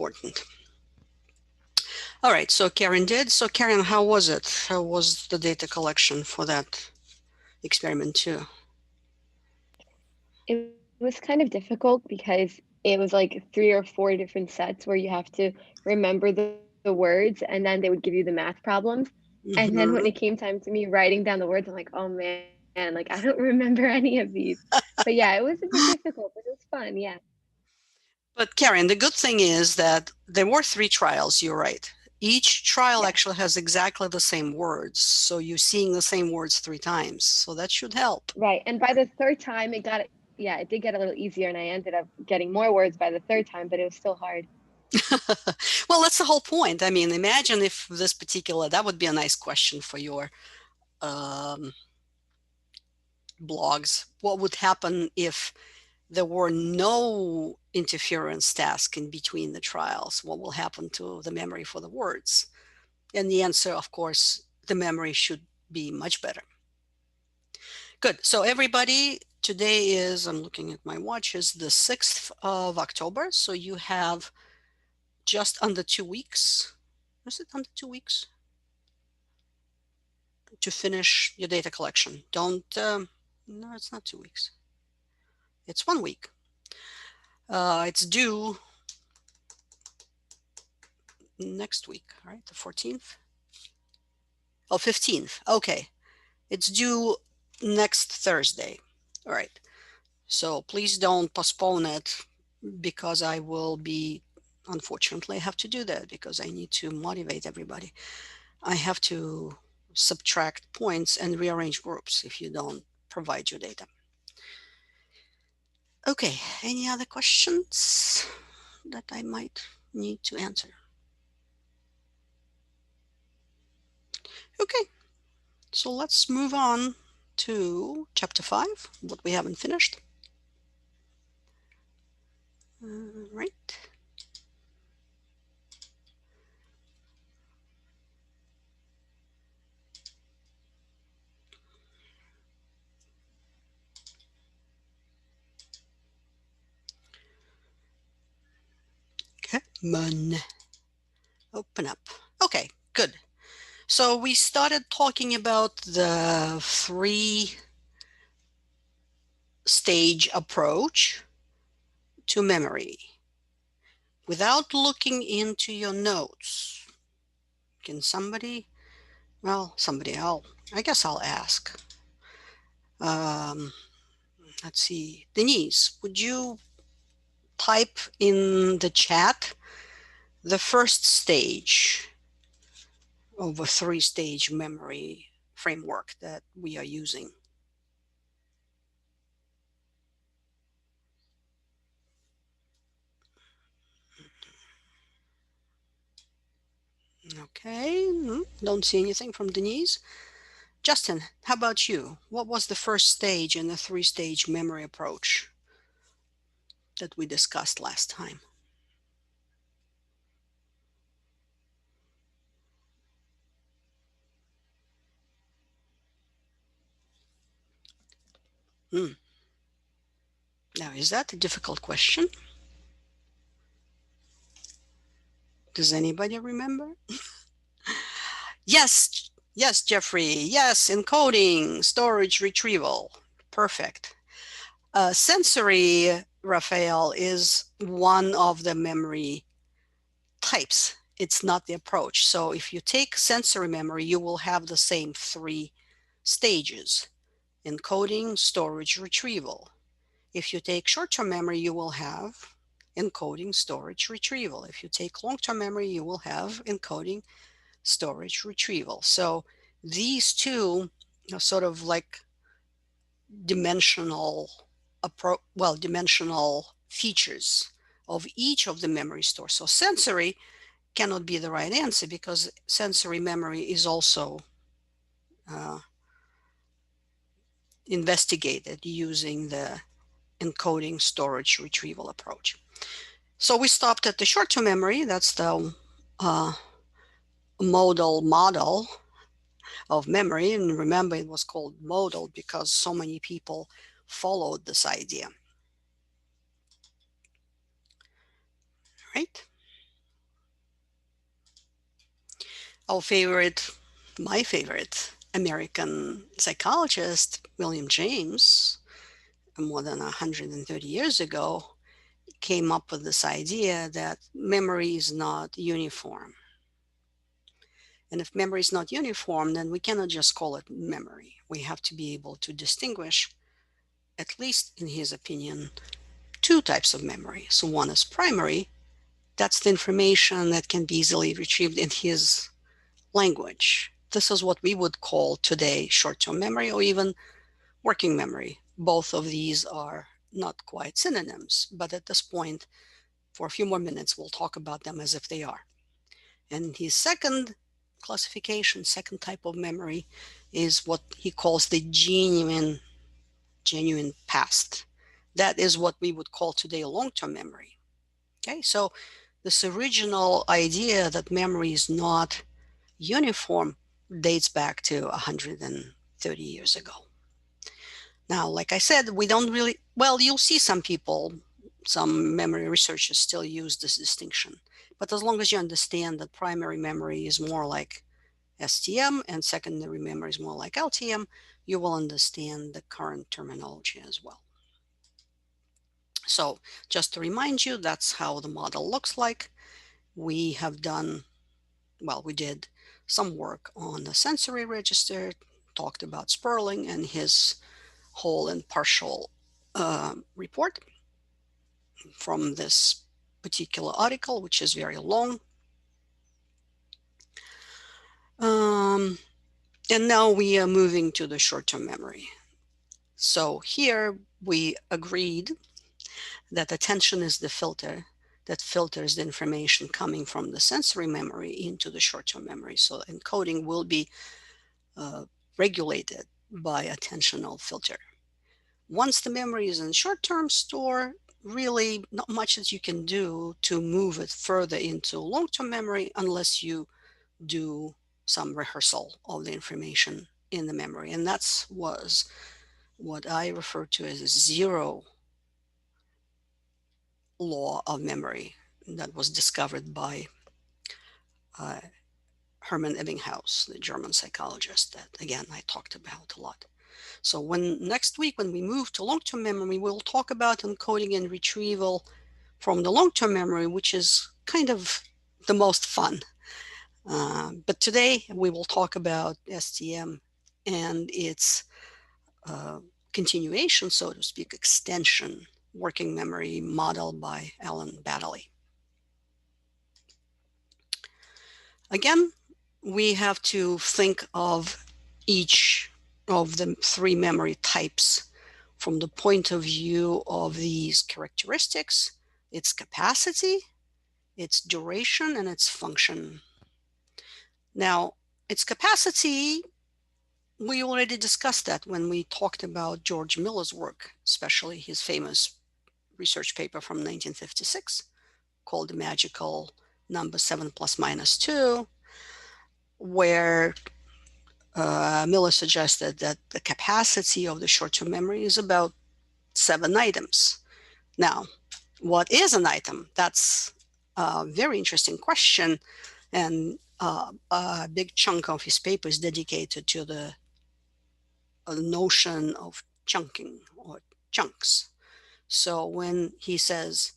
important. All right, so Karen did. So Karen, how was it? How was the data collection for that experiment too? It was kind of difficult because it was like 3 or 4 different sets where you have to remember the words and then they would give you the math problems. And then when Mm-hmm. it came time to me writing down the words, I'm like, oh man, like I don't remember any of these. But yeah, it was a bit difficult, but it was fun. Yeah. But Karen, the good thing is that there were 3 trials, you're right. Each trial Yes. actually has exactly the same words. So you're seeing the same words 3 times. So that should help. Right. And by the third time yeah, it did get a little easier and I ended up getting more words by the third time, but it was still hard. Well, that's the whole point. I mean, imagine if this particular, that would be a nice question for your um, blogs. What would happen if there were no interference task in between the trials? What will happen to the memory for the words? And the answer, of course, the memory should be much better. Good. So everybody, today is, I'm looking at my watch, is the 6th of October. So you have just under 2 weeks. Is it under 2 weeks? To finish your data collection. Don't, no, it's not 2 weeks. It's 1 week. It's due next week, right? The 14th? Oh, 15th. Okay. It's due next Thursday. All right. So please don't postpone it because I will be, unfortunately, I have to do that because I need to motivate everybody. I have to subtract points and rearrange groups if you don't provide your data. Okay, any other questions that I might need to answer? Okay, so let's move on to chapter 5, what we haven't finished. Right. Come on, open up. Okay, good. So we started talking about the 3-stage approach to memory. Without looking into your notes, can somebody, well, I guess I'll ask. Um, let's see, Denise, would you type in the chat the first stage of a 3-stage memory framework that we are using? Okay, don't see anything from Denise. Justin, how about you? What was the first stage in the 3-stage memory approach that we discussed last time? Hmm. Now, is that a difficult question? Does anybody remember? Yes, yes, Jeffrey. Yes, encoding, storage, retrieval. Perfect. Sensory, Raphael, is one of the memory types. It's not the approach. So if you take sensory memory, you will have the same 3 stages: encoding, storage, retrieval. If you take short-term memory, you will have encoding, storage, retrieval. If you take long-term memory, you will have encoding, storage, retrieval. So these two are sort of like dimensional dimensional features of each of the memory stores. So sensory cannot be the right answer because sensory memory is also uh, investigated using the encoding, storage, retrieval approach. So we stopped at the short-term memory. That's the model of memory. And remember, it was called modal because so many people followed this idea. Right? Our favorite, my favorite American psychologist, William James, more than 130 years ago, came up with this idea that memory is not uniform. And if memory is not uniform, then we cannot just call it memory. We have to be able to distinguish, at least in his opinion, two types of memory. So one is primary, that's the information that can be easily retrieved in his language. This is what we would call today short-term memory or even working memory. Both of these are not quite synonyms, but at this point, for a few more minutes, we'll talk about them as if they are. And his second classification, second type of memory, is what he calls the genuine past. That is what we would call today long-term memory. Okay, so this original idea that memory is not uniform dates back to 130 years ago. Now, like I said, we don't really, well, you'll see some people, some memory researchers still use this distinction. But as long as you understand that primary memory is more like STM and secondary memory is more like LTM, you will understand the current terminology as well. So just to remind you, that's how the model looks like. We have done, well, we did some work on the sensory register, talked about Sperling and his whole and partial report from this particular article, which is very long. Um, and now we are moving to the short-term memory. So here we agreed that attention is the filter that filters the information coming from the sensory memory into the short-term memory. So encoding will be regulated by attentional filter. Once the memory is in short-term store, really not much that you can do to move it further into long-term memory unless you do some rehearsal of the information in the memory. And that's was what I refer to as a zero law of memory that was discovered by uh, Hermann Ebbinghaus, the German psychologist that, again, I talked about a lot. So next week, when we move to long-term memory, we'll talk about encoding and retrieval from the long-term memory, which is kind of the most fun. But today we will talk about STM and its continuation, so to speak, extension, working memory model by Alan Baddeley. Again, we have to think of each of the three memory types from the point of view of these characteristics, its capacity, its duration, and its function. Now, its capacity, we already discussed that when we talked about George Miller's work, especially his famous research paper from 1956 called The Magical Number 7 plus minus 2, where Miller suggested that the capacity of the short-term memory is about 7 items. Now, what is an item? That's a very interesting question, and a big chunk of his paper is dedicated to the notion of chunking or chunks. So when he says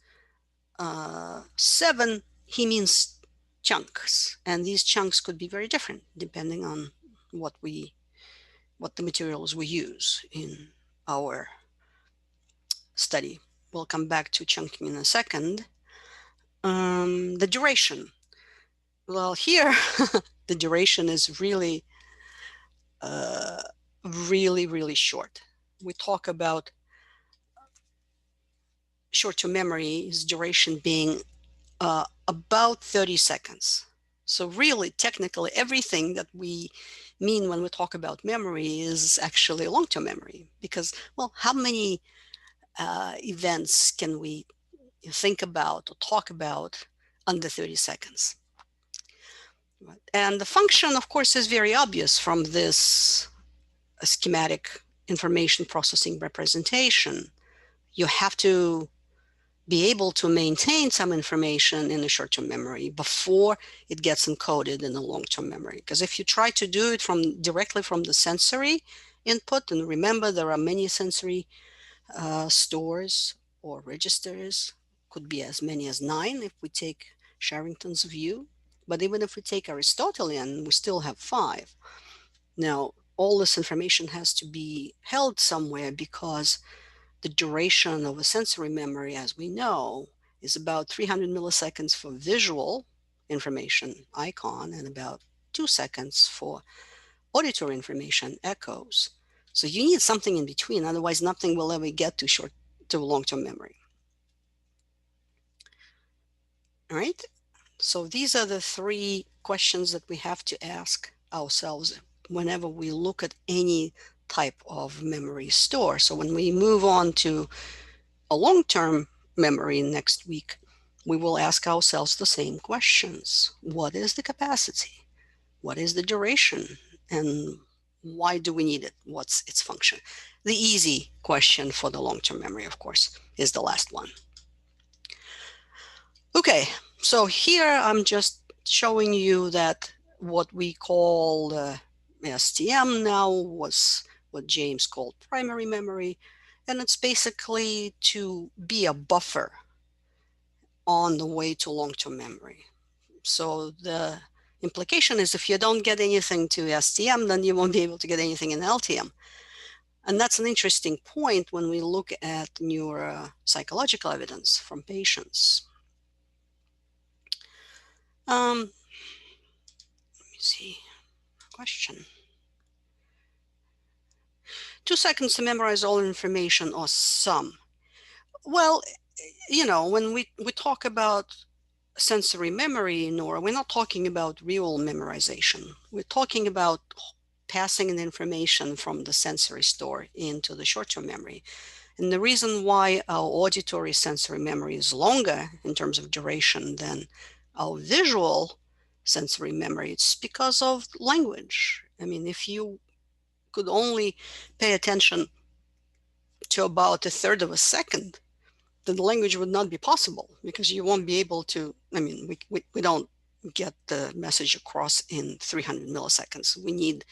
7, he means chunks, and these chunks could be very different depending on what the materials we use in our study. We'll come back to chunking in a second. The duration. Well, here the duration is really, really short. We talk about short-term memory's duration being about 30 seconds. So really, technically, everything that we mean when we talk about memory is actually long-term memory because, well, how many events can we think about or talk about under 30 seconds? And the function, of course, is very obvious from this schematic information processing representation. You have to be able to maintain some information in the short-term memory before it gets encoded in the long-term memory. Because if you try to do it from directly from the sensory input, and remember there are many sensory stores or registers, could be as many as 9 if we take Sharrington's view. But even if we take Aristotelian, we still have 5. Now, all this information has to be held somewhere because the duration of a sensory memory, as we know, is about 300 milliseconds for visual information, icon, and about 2 seconds for auditory information, echoes. So you need something in between, otherwise nothing will ever get to long-term memory. All right? So these are the 3 questions that we have to ask ourselves whenever we look at any type of memory store. So when we move on to a long-term memory next week, we will ask ourselves the same questions. What is the capacity? What is the duration? And why do we need it? What's its function? The easy question for the long-term memory, of course, is the last one. Okay, so here I'm just showing you that what we call STM now was what James called primary memory, and it's basically to be a buffer on the way to long-term memory. So the implication is if you don't get anything to STM, then you won't be able to get anything in LTM. And that's an interesting point when we look at neuropsychological evidence from patients. Let me see. Question. 2 seconds to memorize all information or some. Well, when we talk about sensory memory, Nora, we're not talking about real memorization. We're talking about passing the information from the sensory store into the short-term memory. And the reason why our auditory sensory memory is longer in terms of duration than our visual sensory memory, it's because of language. I mean, if you could only pay attention to about a third of a second, then the language would not be possible because you won't be able to, we don't get the message across in 300 milliseconds. We need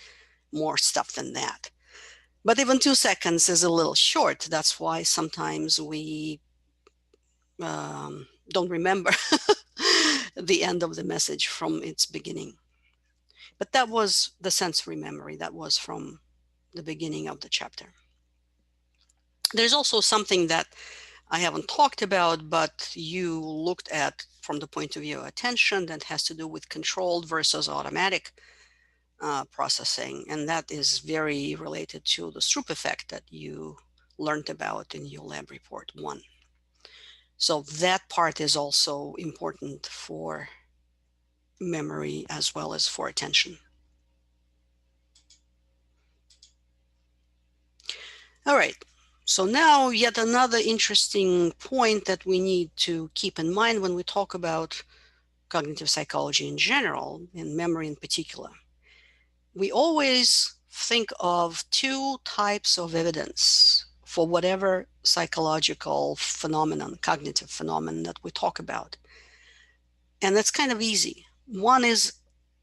more stuff than that. But even 2 seconds is a little short. That's why sometimes we don't remember the end of the message from its beginning. But that was the sensory memory. That was from the beginning of the chapter. There's also something that I haven't talked about, but you looked at from the point of view of attention that has to do with controlled versus automatic processing. And that is very related to the Stroop effect that you learned about in your lab report 1. So that part is also important for memory as well as for attention. All right. So now yet another interesting point that we need to keep in mind when we talk about cognitive psychology in general, and memory in particular. We always think of 2 types of evidence for whatever psychological phenomenon, cognitive phenomenon that we talk about. And that's kind of easy. One is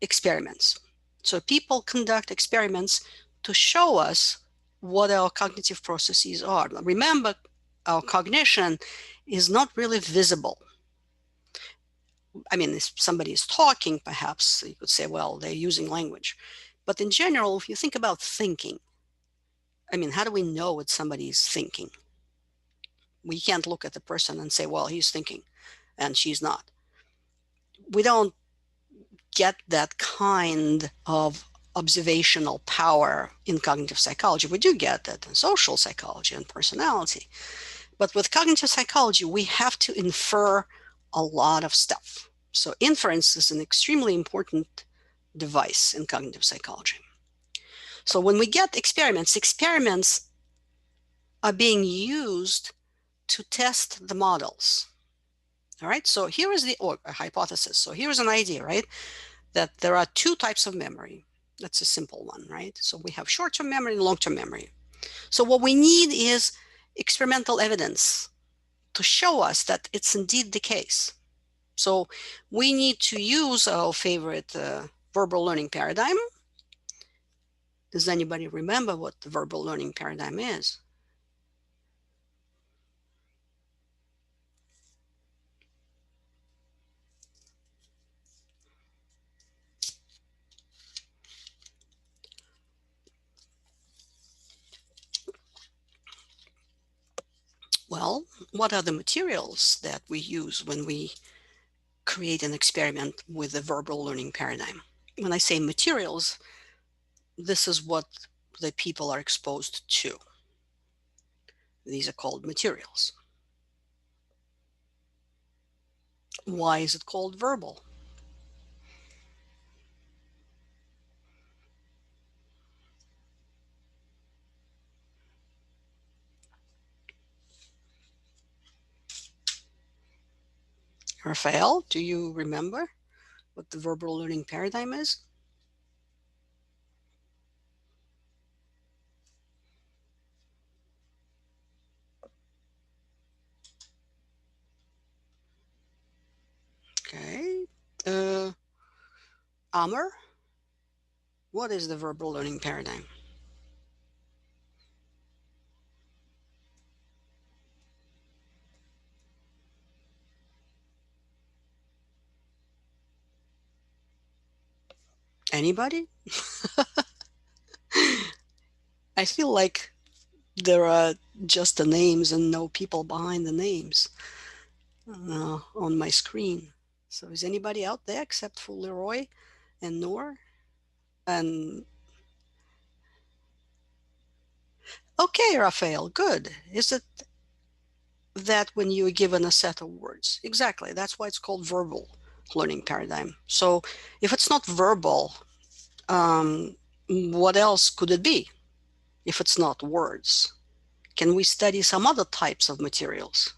experiments. So people conduct experiments to show us what our cognitive processes are. Remember, our cognition is not really visible. I mean, if somebody is talking, perhaps you could say, well, they're using language. But in general, if you think about thinking, I mean, how do we know what somebody is thinking? We can't look at the person and say, well, he's thinking and she's not. We don't get that kind of observational power in cognitive psychology. We do get that in social psychology and personality. But with cognitive psychology, we have to infer a lot of stuff. So inference is an extremely important device in cognitive psychology. So when we get experiments are being used to test the models. All right, so here is a hypothesis. So here's an idea, right? That there are 2 types of memory. That's a simple one, right? So we have short-term memory and long-term memory. So what we need is experimental evidence to show us that it's indeed the case. So we need to use our favorite verbal learning paradigm. Does anybody remember what the verbal learning paradigm is? Well, what are the materials that we use when we create an experiment with the verbal learning paradigm? When I say materials, this is what the people are exposed to. These are called materials. Why is it called verbal? Raphael, do you remember what the verbal learning paradigm is? Okay. Uh, Amr, what is the verbal learning paradigm? Anybody? I feel like there are just the names and no people behind the names on my screen. So is anybody out there except for Leroy and Noor? And okay, Raphael, good. Is it that when you are given a set of words? Exactly. That's why it's called verbal learning paradigm. So if it's not verbal, what else could it be if it's not words? Can we study some other types of materials?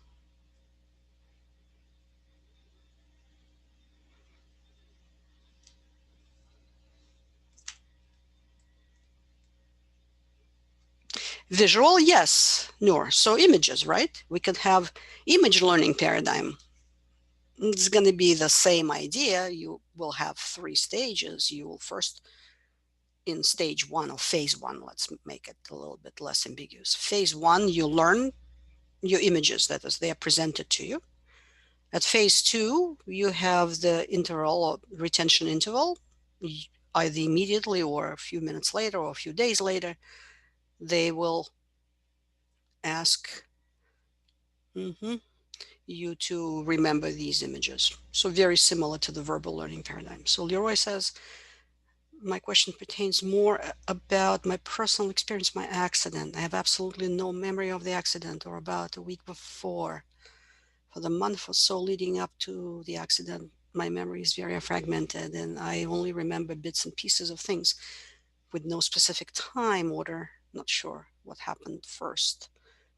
Visual, yes, Noor. So images, right? We could have image learning paradigm. It's going to be the same idea. You will have three stages. You will first, in stage one or phase one, let's make it a little bit less ambiguous. Phase one, you learn your images, that is, they are presented to you. At phase two, you have the interval or retention interval, either immediately or a few minutes later or a few days later. They will ask you to remember these images. So very similar to the verbal learning paradigm. So Leroy says, my question pertains more about my personal experience, my accident. I have absolutely no memory of the accident or about a week before. For the month or so leading up to the accident, my memory is very fragmented and I only remember bits and pieces of things with no specific time order. Not sure what happened first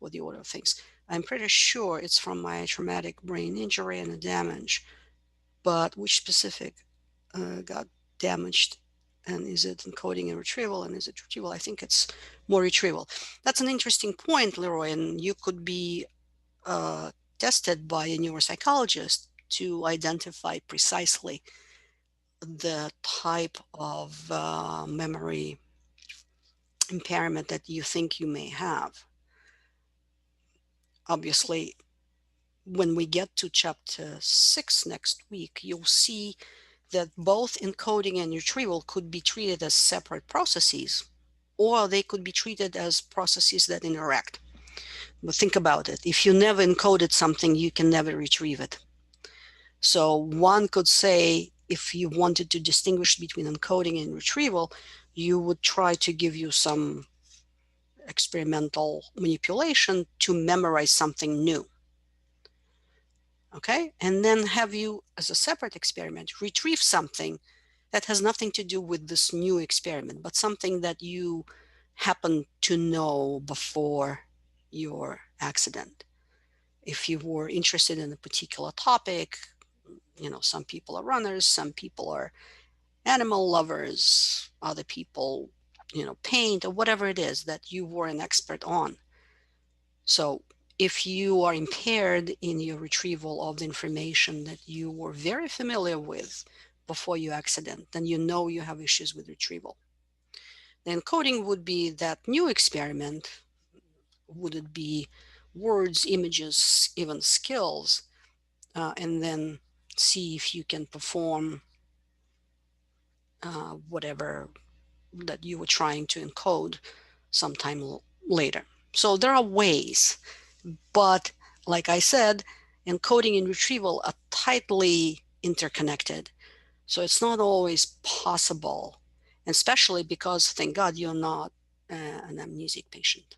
or the order of things. I'm pretty sure it's from my traumatic brain injury and the damage, but which specific got damaged, and is it encoding and retrieval, and is it retrieval? I think it's more retrieval. That's an interesting point, Leroy, and you could be uh, tested by a neuropsychologist to identify precisely the type of memory impairment that you think you may have. Obviously, when we get to chapter 6 next week, you'll see that both encoding and retrieval could be treated as separate processes, or they could be treated as processes that interact. But think about it. If you never encoded something, you can never retrieve it. So one could say, if you wanted to distinguish between encoding and retrieval, you would try to give you some experimental manipulation to memorize something new. Okay, and then have you, as a separate experiment, retrieve something that has nothing to do with this new experiment, but something that you happen to know before your accident. If you were interested in a particular topic, some people are runners, some people are animal lovers, other people, paint or whatever it is that you were an expert on. So If you are impaired in your retrieval of the information that you were very familiar with before your accident, then you know you have issues with retrieval. The encoding would be that new experiment. Would it be words, images, even skills, and then see if you can perform whatever that you were trying to encode sometime later. So there are ways, but like I said, encoding and retrieval are tightly interconnected. So it's not always possible, especially because, thank God, you're not an amnesic patient.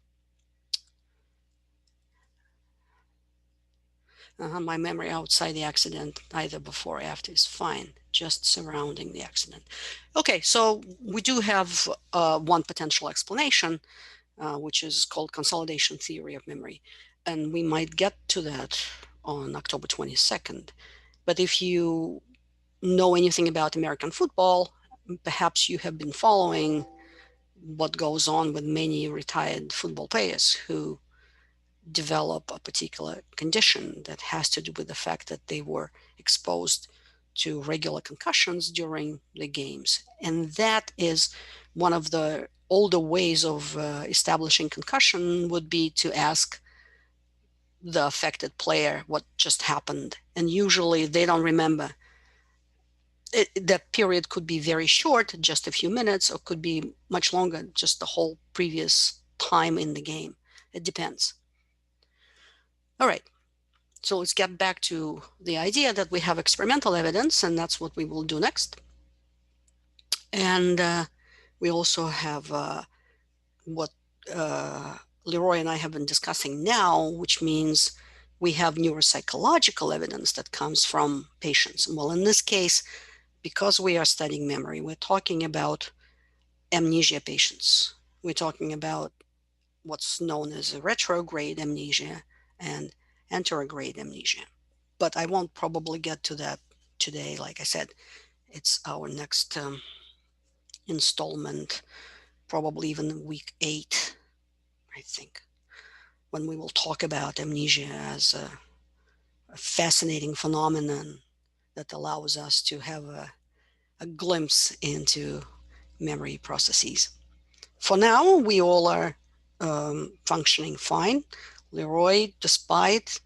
My memory outside the accident, either before or after, is fine, just surrounding the accident. Okay, so we do have one potential explanation, which is called consolidation theory of memory. And we might get to that on October 22nd. But if you know anything about American football, perhaps you have been following what goes on with many retired football players who develop a particular condition that has to do with the fact that they were exposed to regular concussions during the games. And that is one of the older ways of establishing concussion would be to ask the affected player what just happened. And usually they don't remember. That period could be very short, just a few minutes, or could be much longer, just the whole previous time in the game. It depends. All right. So let's get back to the idea that we have experimental evidence, and that's what we will do next. And we also have what Leroy and I have been discussing now, which means we have neuropsychological evidence that comes from patients. Well, in this case, because we are studying memory, we're talking about amnesia patients. We're talking about what's known as a retrograde amnesia and anterograde amnesia. But I won't probably get to that today. Like I said, it's our next installment, probably even week 8, I think, when we will talk about amnesia as a fascinating phenomenon that allows us to have a glimpse into memory processes. For now, we all are functioning fine. Leroy, despite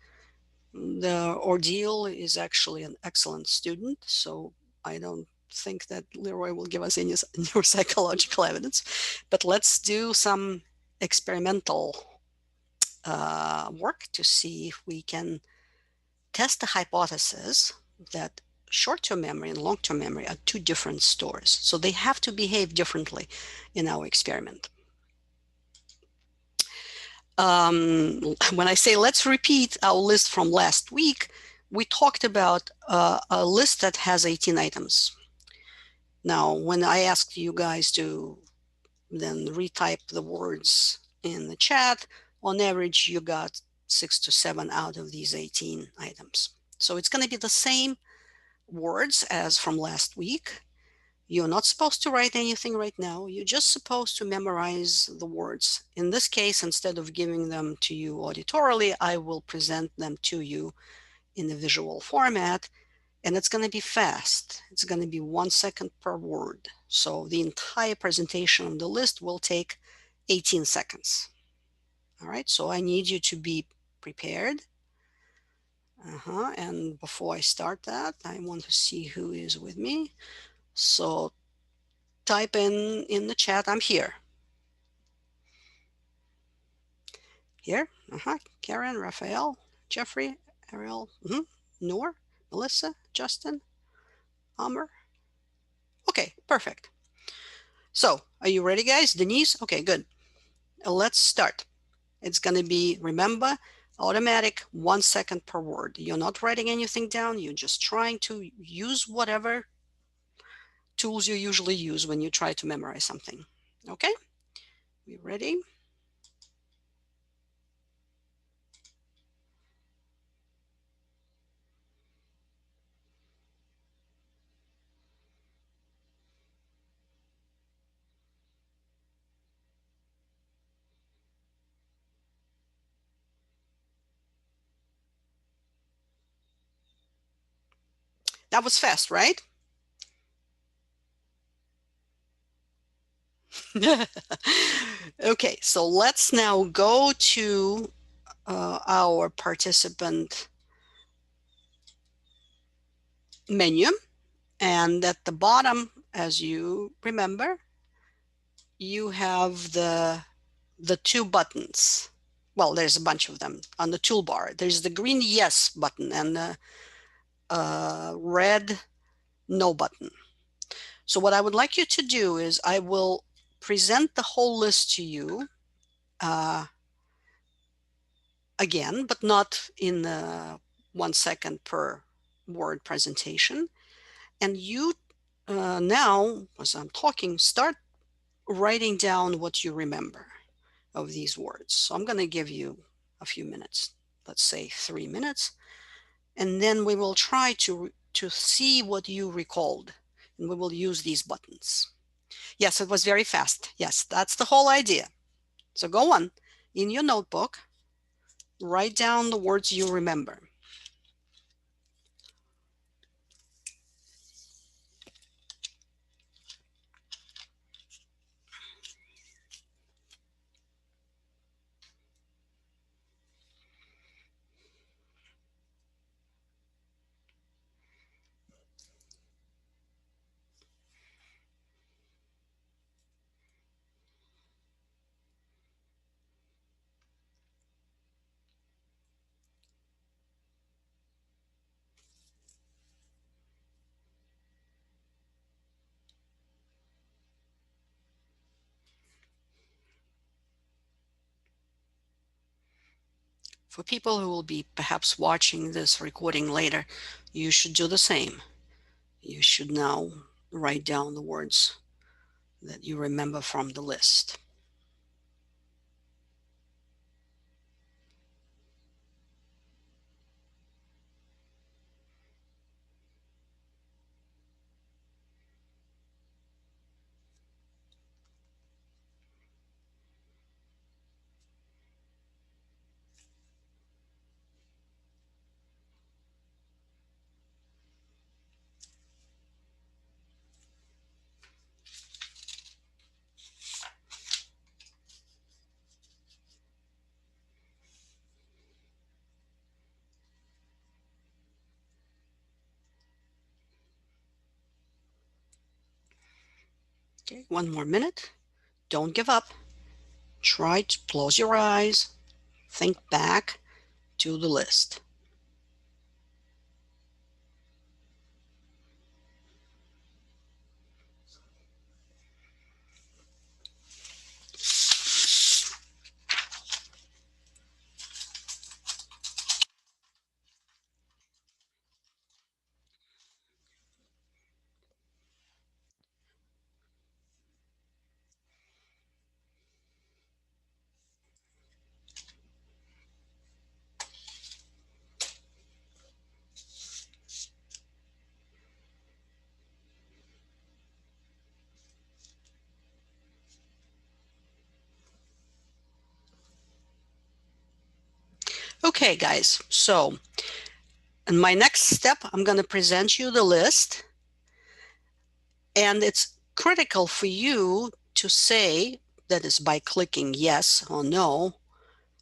the ordeal, is actually an excellent student, so I don't think that Leroy will give us any neuropsychological evidence. But let's do some experimental work to see if we can test the hypothesis that short-term memory and long-term memory are two different stores. So they have to behave differently in our experiment. When I say let's repeat our list from last week, we talked about a list that has 18 items. Now, when I asked you guys to then retype the words in the chat, on average, you got 6 to 7 out of these 18 items. So it's going to be the same words as from last week. You're not supposed to write anything right now. You're just supposed to memorize the words. In this case, instead of giving them to you auditorily, I will present them to you in the visual format, and it's going to be fast. It's going to be 1 second per word. So the entire presentation of the list will take 18 seconds. All right, so I need you to be prepared. And before I start that, I want to see who is with me. So type in the chat, I'm here. Here, Karen, Raphael, Jeffrey, Ariel, Noor, Melissa, Justin, Amr. Okay, perfect. So, are you ready, guys? Denise? Okay, good. Let's start. It's going to be, remember, automatic 1 second per word. You're not writing anything down. You're just trying to use whatever tools you usually use when you try to memorize something. Okay? We ready? That was fast, right? Okay, so let's now go to our participant menu. And at the bottom, as you remember, you have the two buttons. Well, there's a bunch of them on the toolbar. There's the green yes button and the red no button. So what I would like you to do is I will present the whole list to you uh, again, but not in 1 second per word presentation. And you now, as I'm talking, start writing down what you remember of these words. So I'm going to give you a few minutes, let's say 3 minutes, and then we will try to see what you recalled, and we will use these buttons. Yes, it was very fast. Yes, that's the whole idea. So go on in your notebook, write down the words you remember. For people who will be perhaps watching this recording later, you should do the same. You should now write down the words that you remember from the list. Okay, 1 more minute. Don't give up. Try to close your eyes. Think back to the list. Okay, guys, so in my next step, I'm going to present you the list. And it's critical for you to say, that is by clicking yes or no,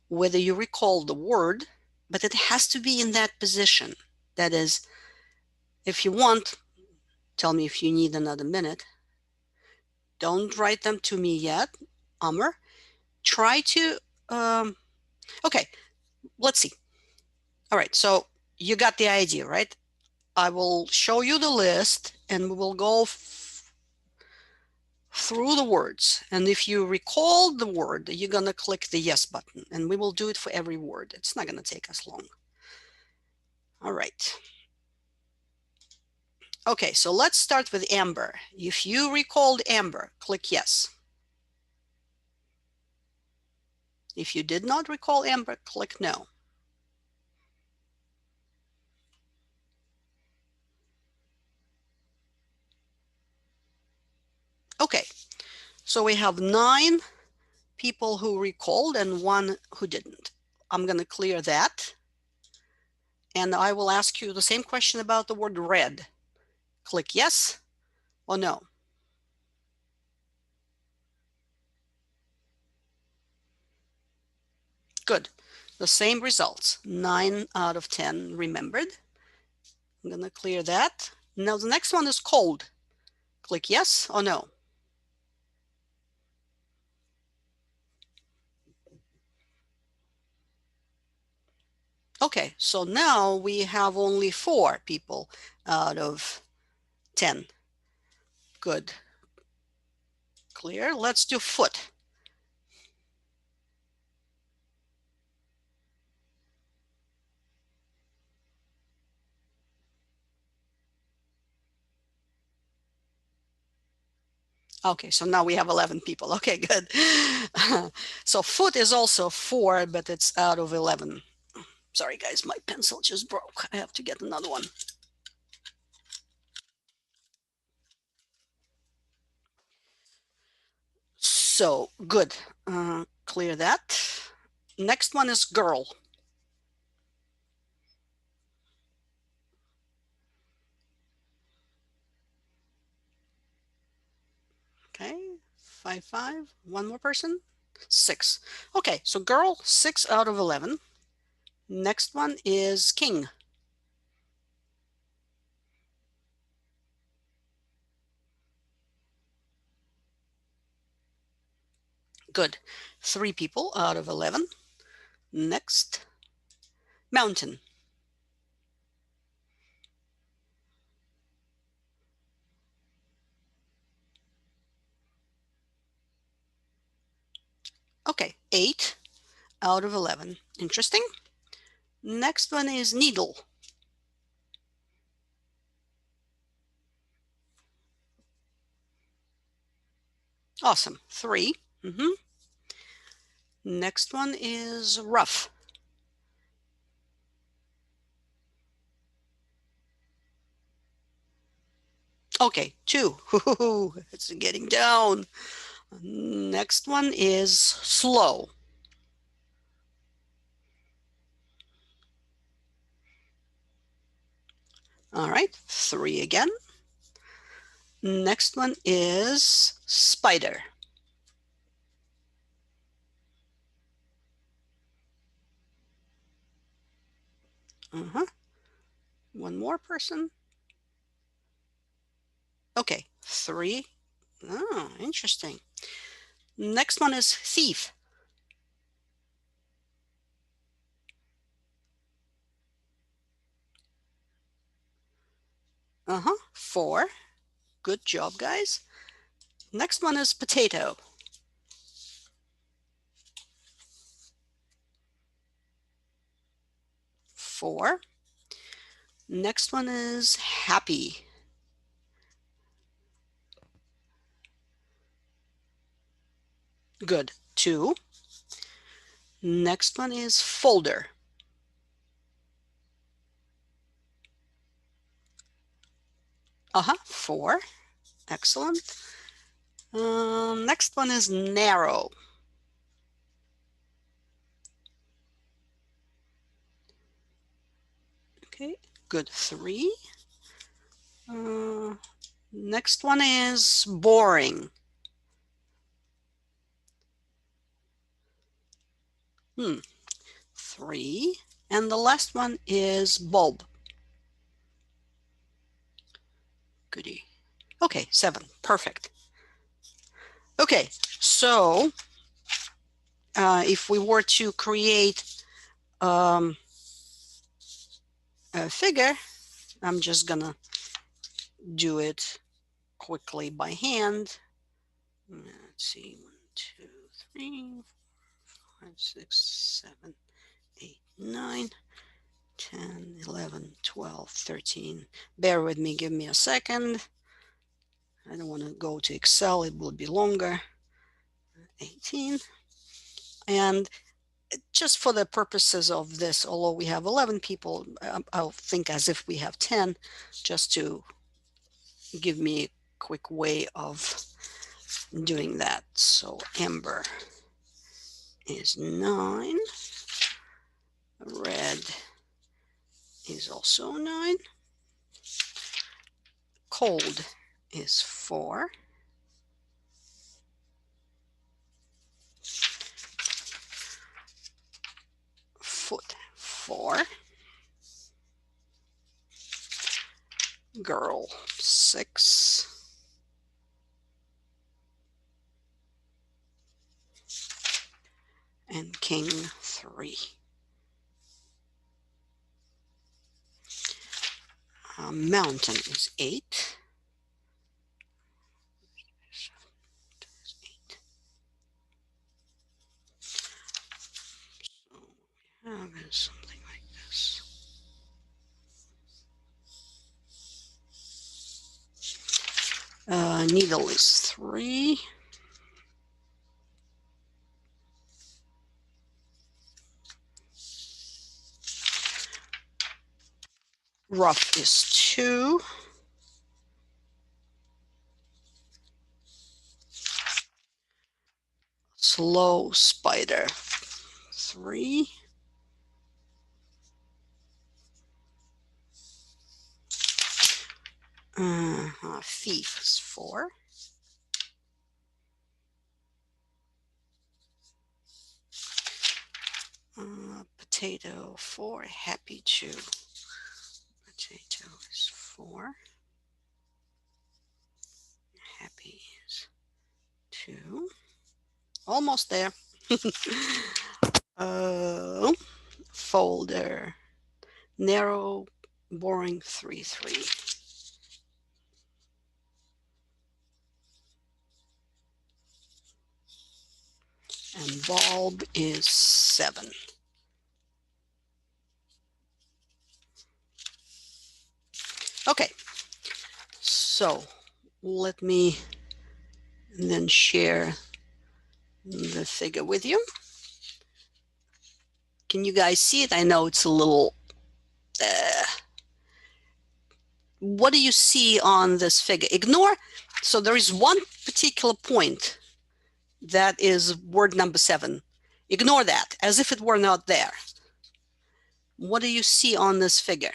whether you recall the word, but it has to be in that position. That is, if you want, tell me if you need another minute. Don't write them to me yet, Amr. Try to, okay, let's see. All right, so you got the idea, right? I will show you the list and we will go through the words. And if you recall the word, you're going to click the yes button, and we will do it for every word. It's not going to take us long. All right. Okay, so let's start with amber. If you recalled amber, click yes. If you did not recall amber, click no. Okay, so we have 9 people who recalled and 1 who didn't. I'm going to clear that. And I will ask you the same question about the word red. Click yes or no. Good. The same results. 9 out of 10 remembered. I'm going to clear that. Now the next one is cold. Click yes or no. Okay, so now we have only 4 people out of 10. Good. Clear. Let's do foot. Okay, so now we have 11 people. Okay, good. So foot is also 4, but it's out of 11. Sorry, guys, my pencil just broke. I have to get another one. So good. Clear that. Next one is girl. Okay, 5, 5. One more person. 6. Okay, so girl, 6 out of 11. Next one is king. Good. 3 people out of 11. Next, mountain. Okay, 8 out of 11. Interesting. Next one is needle. Awesome. 3. Next one is rough. Okay, 2. It's getting down. Next one is slow. All right, 3 again. Next one is spider. One more person. Okay, 3. Oh, interesting. Next one is thief. 4. Good job, guys. Next one is potato. 4. Next one is happy. Good. 2. Next one is folder. 4. Excellent. Next one is narrow. Okay, good. 3. Next one is boring. 3. And the last one is bulb. Goody. Okay, 7. Perfect. Okay, so if we were to create a figure, I'm just gonna do it quickly by hand. Let's see, 1, 2, 3, 4, 5, 6, 7, 8, 9, 10, 11, 12, 13. Bear with me, give me a second. I don't want to go to Excel, it will be longer. 18. And just for the purposes of this, although we have 11 people, I'll think as if we have 10, just to give me a quick way of doing that. So amber is 9. Red is also 9. cold is 4. Foot, 4. Girl, 6. And king, 3. Mountain is 8. So we have something like this. Needle is 3. Rough is 2. Slow spider, 3. Thief is 4. Potato, 4. Happy 2. Potato is 4. Happy is 2. Almost there. Folder, narrow, boring, 3, 3. And bulb is 7. Okay, so let me then share the figure with you. Can you guys see it? I know it's a little, what do you see on this figure? Ignore, so there is one particular point that is word number 7. Ignore that as if it were not there. What do you see on this figure?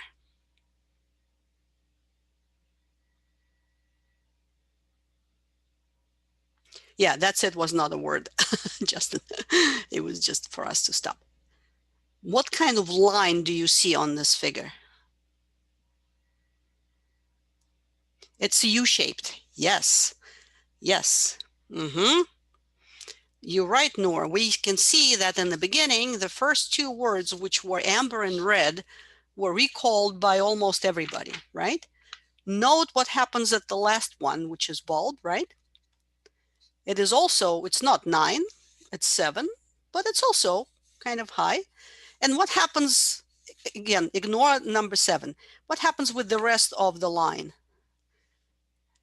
Yeah, that's it, was not a word, Justin. It was just for us to stop. What kind of line do you see on this figure? It's U-shaped. Yes. Yes. You're right, Noor. We can see that in the beginning, the first 2 words, which were amber and red, were recalled by almost everybody, right? Note what happens at the last one, which is bulb, right? It is also, it's not 9, it's 7, but it's also kind of high. And what happens, again, ignore number 7. What happens with the rest of the line?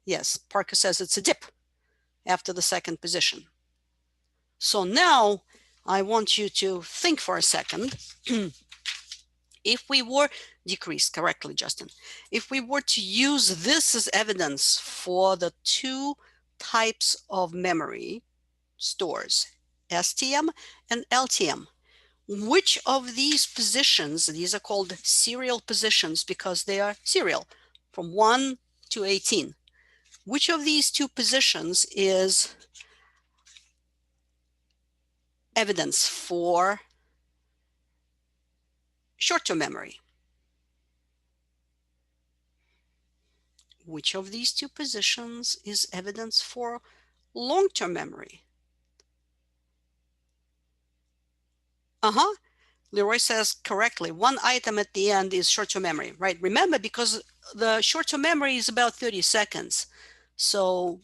Yes, Parker says it's a dip after the second position. So now I want you to think for a second. If we were decreased correctly, Justin, if we were to use this as evidence for the 2 types of memory stores, STM and LTM, which of these positions, these are called serial positions because they are serial from 1 to 18, which of these 2 positions is evidence for short-term memory? Which of these 2 positions is evidence for long-term memory? Leroy says correctly. 1 item at the end is short-term memory, right? Remember, because the short-term memory is about 30 seconds. So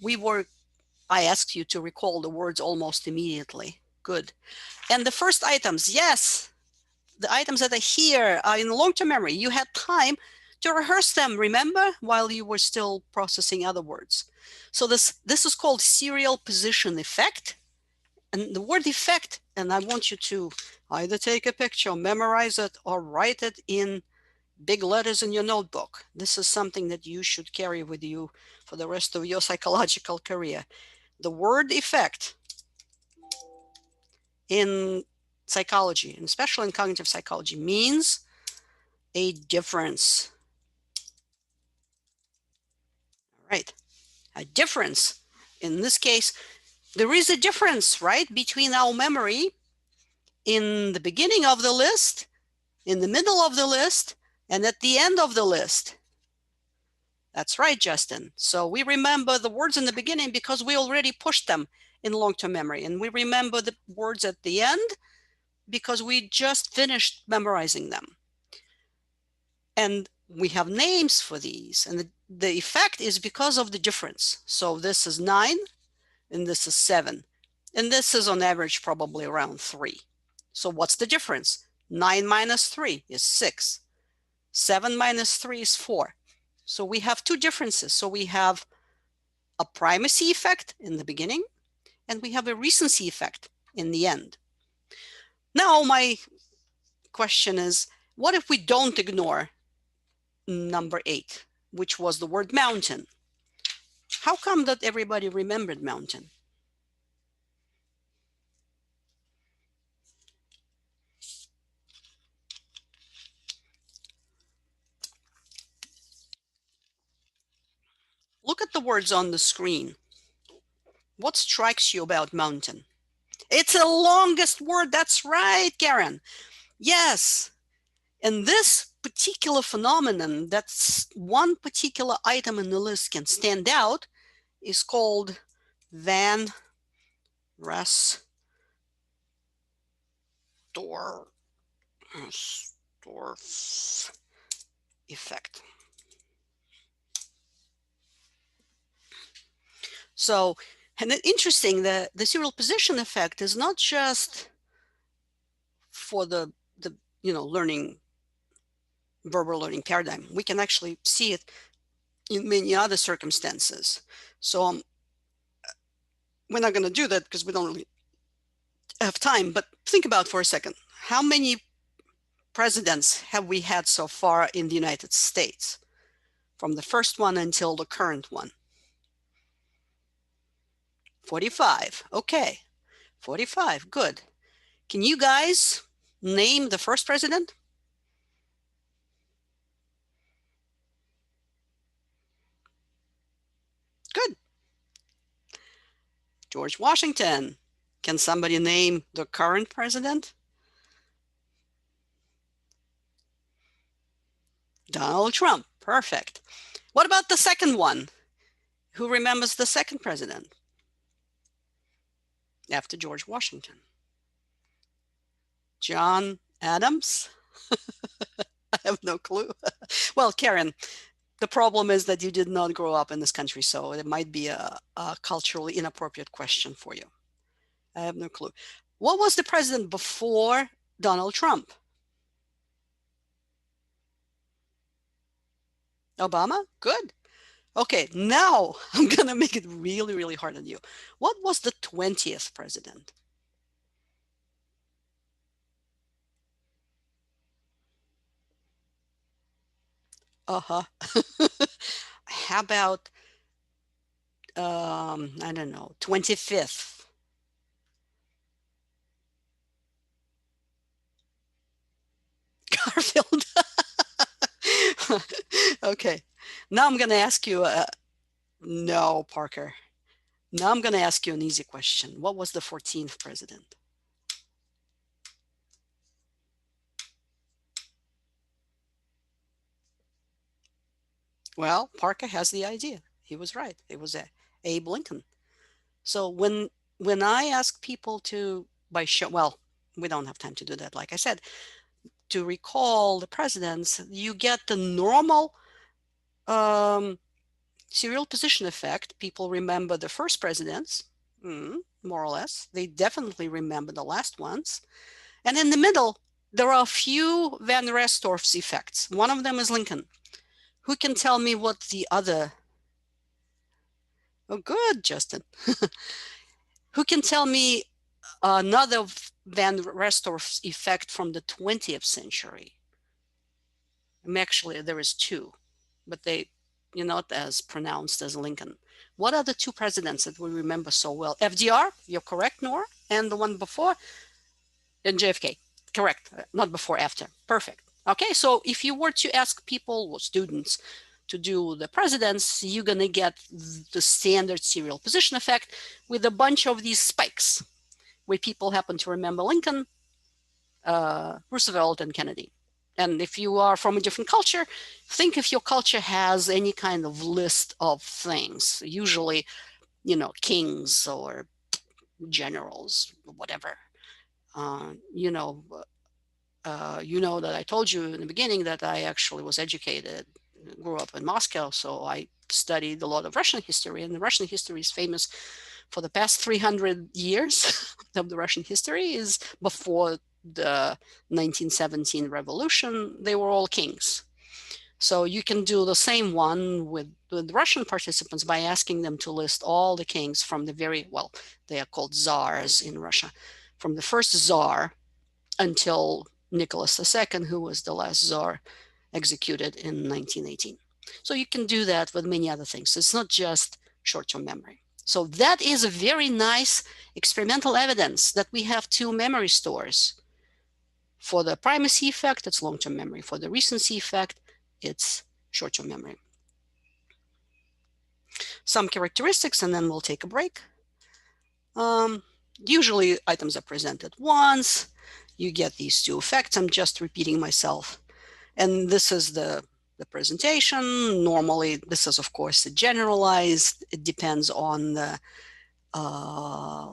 I asked you to recall the words almost immediately. Good. And the first items, yes, the items that are here are in long-term memory. You had time to rehearse them, remember, while you were still processing other words. So this is called serial position effect. And the word effect, and I want you to either take a picture, memorize it, or write it in big letters in your notebook. This is something that you should carry with you for the rest of your psychological career. The word effect in psychology, and especially in cognitive psychology, means a difference. Right. A difference. In this case, there is a difference, right, between our memory in the beginning of the list, in the middle of the list, and at the end of the list. That's right, Justin. So we remember the words in the beginning because we already pushed them in long-term memory. And we remember the words at the end because we just finished memorizing them. And we have names for these. And the effect is because of the difference. So this is 9 and this is 7. And this is on average probably around 3. So what's the difference? 9 minus 3 is 6. 7 minus 3 is 4. So we have two differences. So we have a primacy effect in the beginning, and we have a recency effect in the end. Now, my question is, what if we don't ignore number 8, which was the word mountain? How come that everybody remembered mountain? Look at the words on the screen. What strikes you about mountain? It's the longest word. That's right, Karen. Yes. And this particular phenomenon, that's one particular item in the list can stand out, is called Van Restorff effect. So, and it's interesting that the serial position effect is not just for the learning, verbal learning paradigm. We can actually see it in many other circumstances. So we're not going to do that because we don't really have time, but think about for a second. How many presidents have we had so far in the United States, from the first one until the current one? 45. Okay, 45. Good. Can you guys name the first president? Good. George Washington. Can somebody name the current president? Donald Trump. Perfect. What about the second one? Who remembers the second president after George Washington? John Adams? I have no clue. Well, Karen, the problem is that you did not grow up in this country, so it might be a culturally inappropriate question for you. I have no clue. What was the president before Donald Trump? Obama? Good. Okay, now I'm going to make it really, really hard on you. What was the 20th president? Uh-huh. How about, I don't know, 25th? Garfield. Okay. Now I'm going to ask you, no, Parker. Now I'm going to ask you an easy question. What was the 14th president? Well, Parker has the idea. He was right. It was Abe Lincoln. So when I ask people to, by show, well, we don't have time to do that, like I said, to recall the presidents, you get the normal serial position effect. People remember the first presidents, more or less. They definitely remember the last ones. And in the middle, there are a few Van Restorff's effects. One of them is Lincoln. Who can tell me what the other? Oh, good, Justin. Who can tell me another Van Restorff's effect from the 20th century? Actually, there is two, but they, not as pronounced as Lincoln. What are the two presidents that we remember so well? FDR, you're correct, Nora, and the one before, and JFK, correct, not before, after, perfect. Okay, so if you were to ask people or students to do the presidents, you're going to get the standard serial position effect with a bunch of these spikes where people happen to remember Lincoln, Roosevelt, and Kennedy. And if you are from a different culture, think if your culture has any kind of list of things, usually, kings or generals, whatever. Uh, you know, that I told you in the beginning that I actually was educated, grew up in Moscow, so I studied a lot of Russian history, and the Russian history is famous for the past 300 years of the Russian history is before the 1917 revolution. They were all kings. So you can do the same one with Russian participants by asking them to list all the kings from the they are called czars in Russia, from the first czar until Nicholas II, who was the last czar executed in 1918. So you can do that with many other things. It's not just short-term memory. So that is a very nice experimental evidence that we have two memory stores. For the primacy effect, it's long-term memory. For the recency effect, it's short-term memory. Some characteristics, and then we'll take a break. Usually items are presented once. You get these two effects. I'm just repeating myself. And this is the presentation. Normally, this is, of course, generalized. It depends on the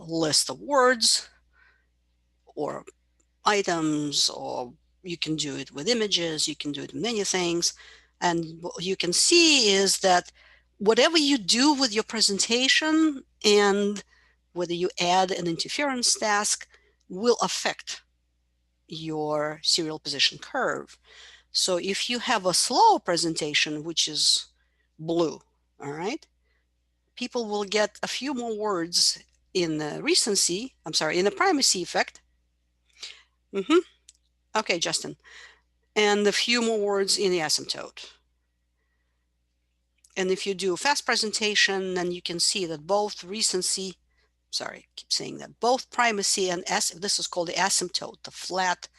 list of words or items, or you can do it with images, you can do it with many things. And what you can see is that whatever you do with your presentation and whether you add an interference task will affect your serial position curve. So if you have a slow presentation, which is blue, all right, people will get a few more words in the in the primacy effect. Okay, Justin. And a few more words in the asymptote. And if you do a fast presentation, then you can see that both recency, sorry, I keep saying that, both primacy and this is called the asymptote, the flat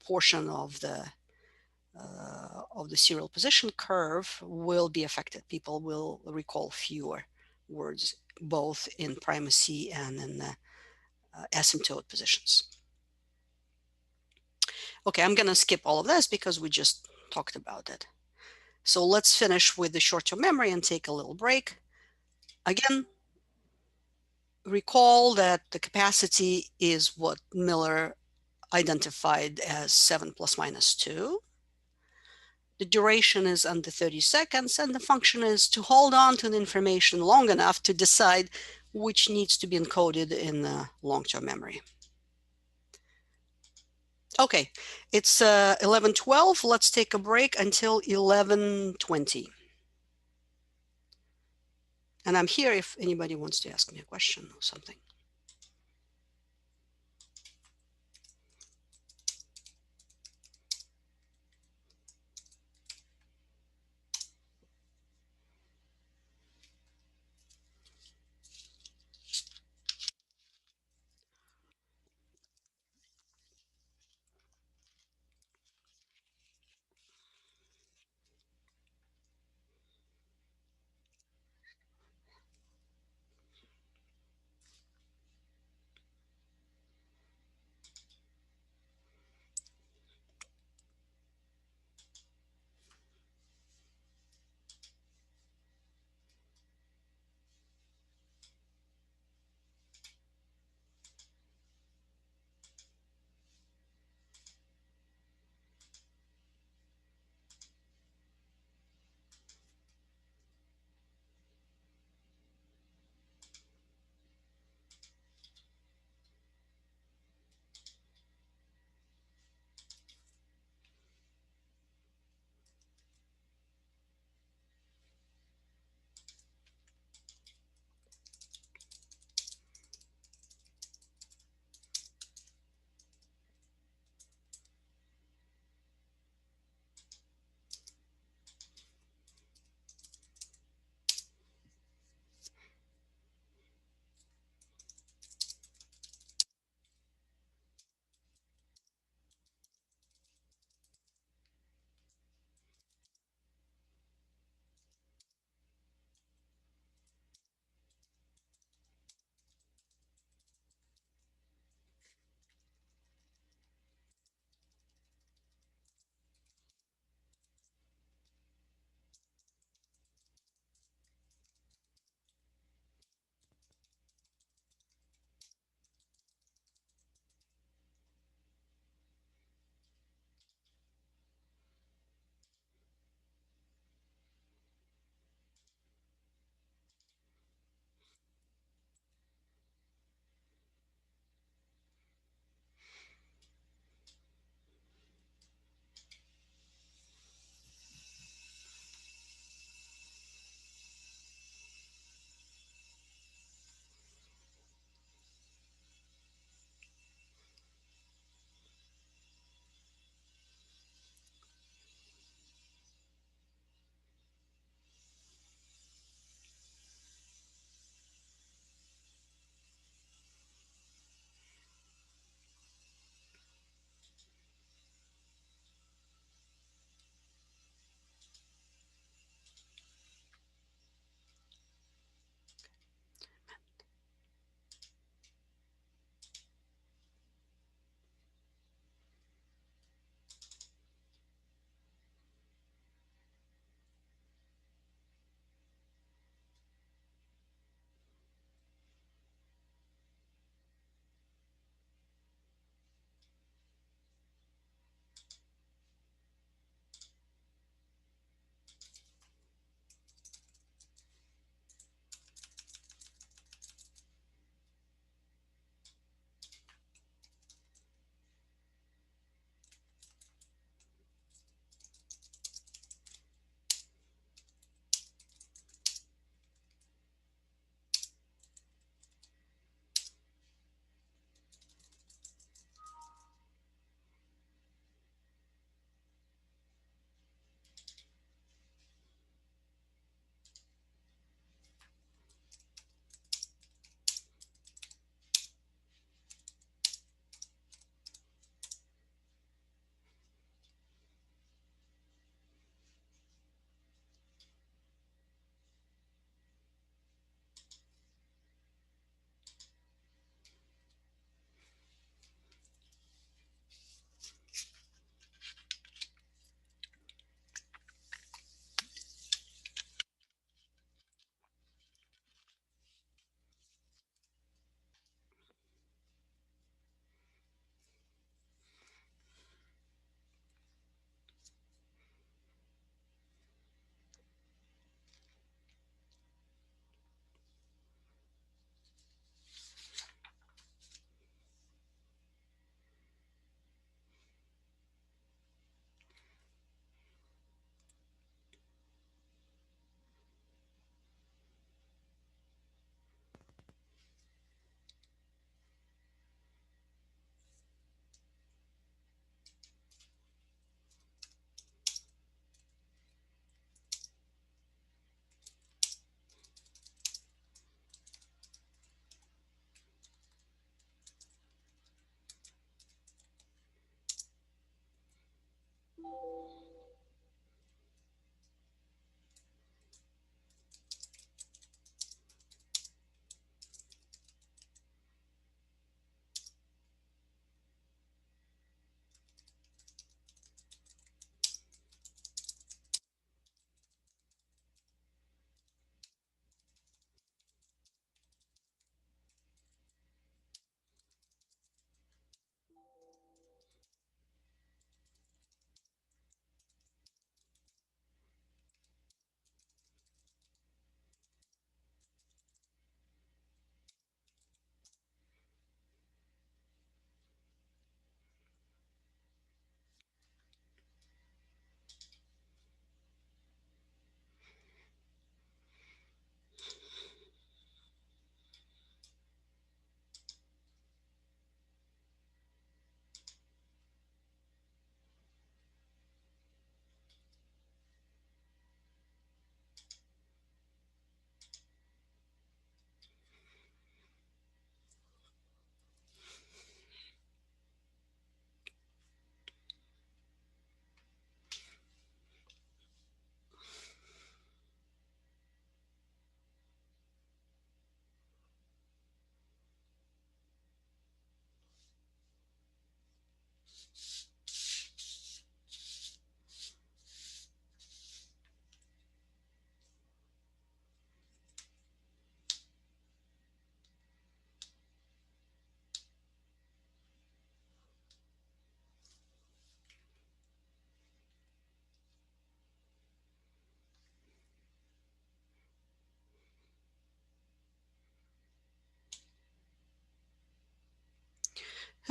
portion of the serial position curve will be affected. People will recall fewer words, both in primacy and in the asymptote positions. Okay, I'm going to skip all of this because we just talked about it. So let's finish with the short-term memory and take a little break. Again, recall that the capacity is what Miller identified as 7 plus minus 2. The duration is under 30 seconds, and the function is to hold on to the information long enough to decide which needs to be encoded in the long-term memory. Okay, it's 11:12. Let's take a break until 11:20. And I'm here if anybody wants to ask me a question or something.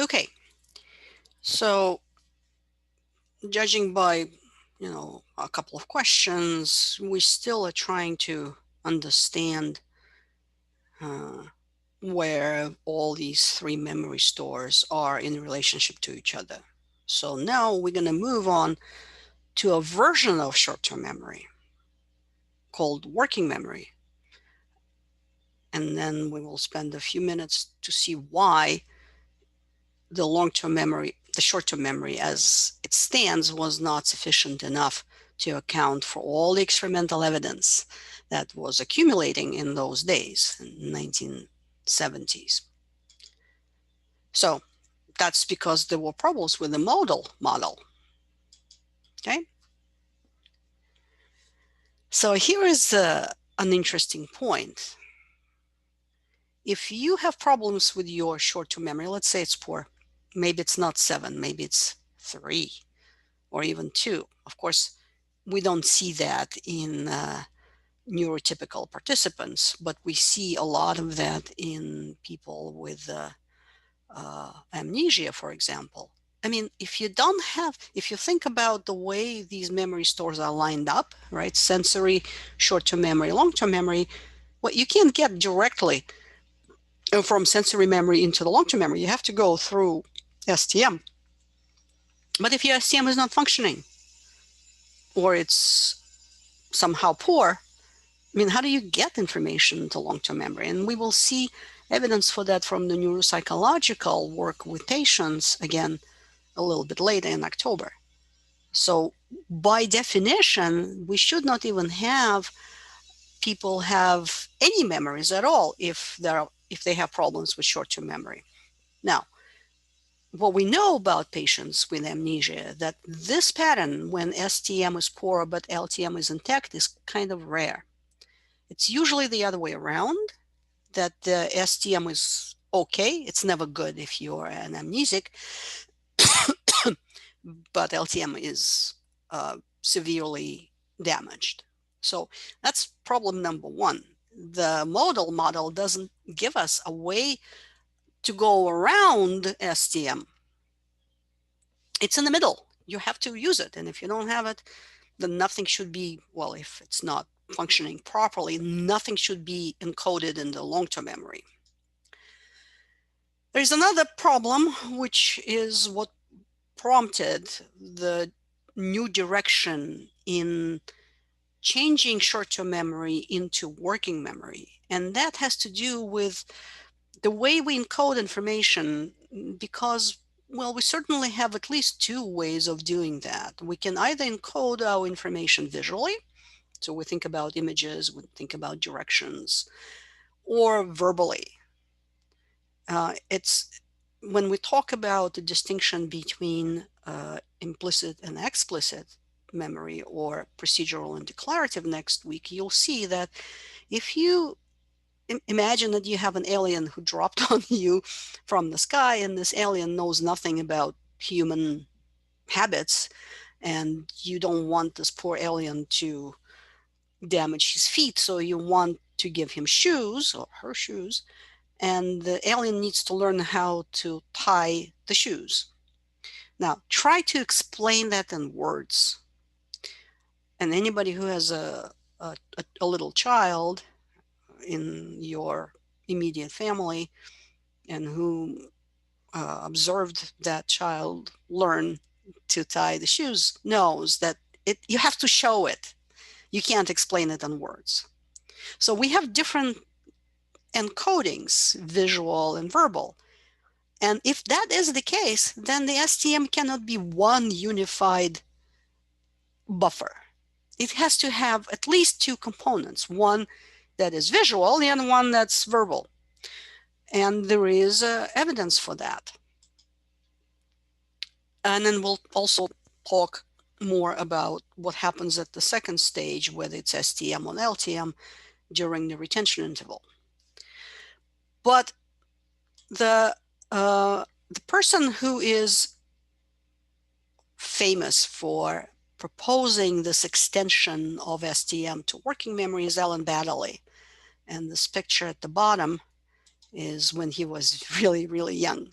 Okay, so judging by, a couple of questions, we still are trying to understand uh, where all these three memory stores are in relationship to each other. So now we're going to move on to a version of short-term memory called working memory. And then we will spend a few minutes to see why the long-term memory, the short-term memory as it stands, was not sufficient enough to account for all the experimental evidence that was accumulating in those days in 1970s. So that's because there were problems with the modal model. Okay. So here is an interesting point. If you have problems with your short-term memory, let's say it's poor, maybe it's not 7, maybe it's 3 or even 2. Of course, we don't see that in neurotypical participants, but we see a lot of that in people with amnesia, for example. I mean, if you think about the way these memory stores are lined up, right? Sensory, short-term memory, long-term memory, what you can't get directly from sensory memory into the long-term memory. You have to go through STM. But if your STM is not functioning or it's somehow poor, I mean, how do you get information to long-term memory? And we will see evidence for that from the neuropsychological work with patients again a little bit later in October. So by definition, we should not even have people have any memories at all if they have problems with short-term memory. Now, what we know about patients with amnesia, that this pattern when STM is poor but LTM is intact, is kind of rare. It's usually the other way around, that the STM is okay. It's never good if you're an amnesic, but LTM is severely damaged. So that's problem number one. The modal model doesn't give us a way to go around STM. It's in the middle. You have to use it. And if you don't have it, then nothing should be, well, if it's not functioning properly, nothing should be encoded in the long-term memory. There's another problem, which is what prompted the new direction in changing short-term memory into working memory. And that has to do with the way we encode information, because, well, we certainly have at least two ways of doing that. We can either encode our information visually, so we think about images, we think about directions, or verbally. It's when we talk about the distinction between implicit and explicit memory, or procedural and declarative, next week, you'll see that if you imagine that you have an alien who dropped on you from the sky, and this alien knows nothing about human habits, and you don't want this poor alien to damage his feet, so you want to give him shoes or her shoes, and the alien needs to learn how to tie the shoes. Now, try to explain that in words. And anybody who has a little child in your immediate family and who observed that child learn to tie the shoes knows that you have to show it. You can't explain it in words. So we have different encodings, visual and verbal. And if that is the case, then the STM cannot be one unified buffer. It has to have at least two components, one that is visual and one that's verbal. And there is evidence for that. And then we'll also talk more about what happens at the second stage, whether it's STM or LTM, during the retention interval. But the person who is famous for proposing this extension of STM to working memory is Alan Baddeley. And this picture at the bottom is when he was really, really young.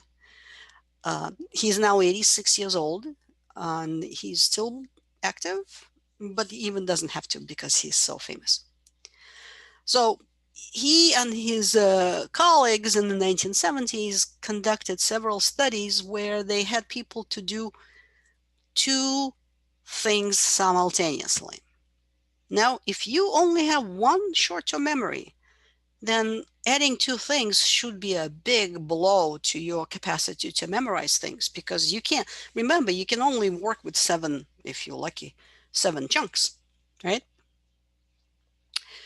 He's now 86 years old and he's still active, but he even doesn't have to because he's so famous. So he and his colleagues in the 1970s conducted several studies where they had people to do two things simultaneously. Now, if you only have one short term memory, then adding two things should be a big blow to your capacity to memorize things because you can't remember, you can only work with seven, if you're lucky, seven chunks, right?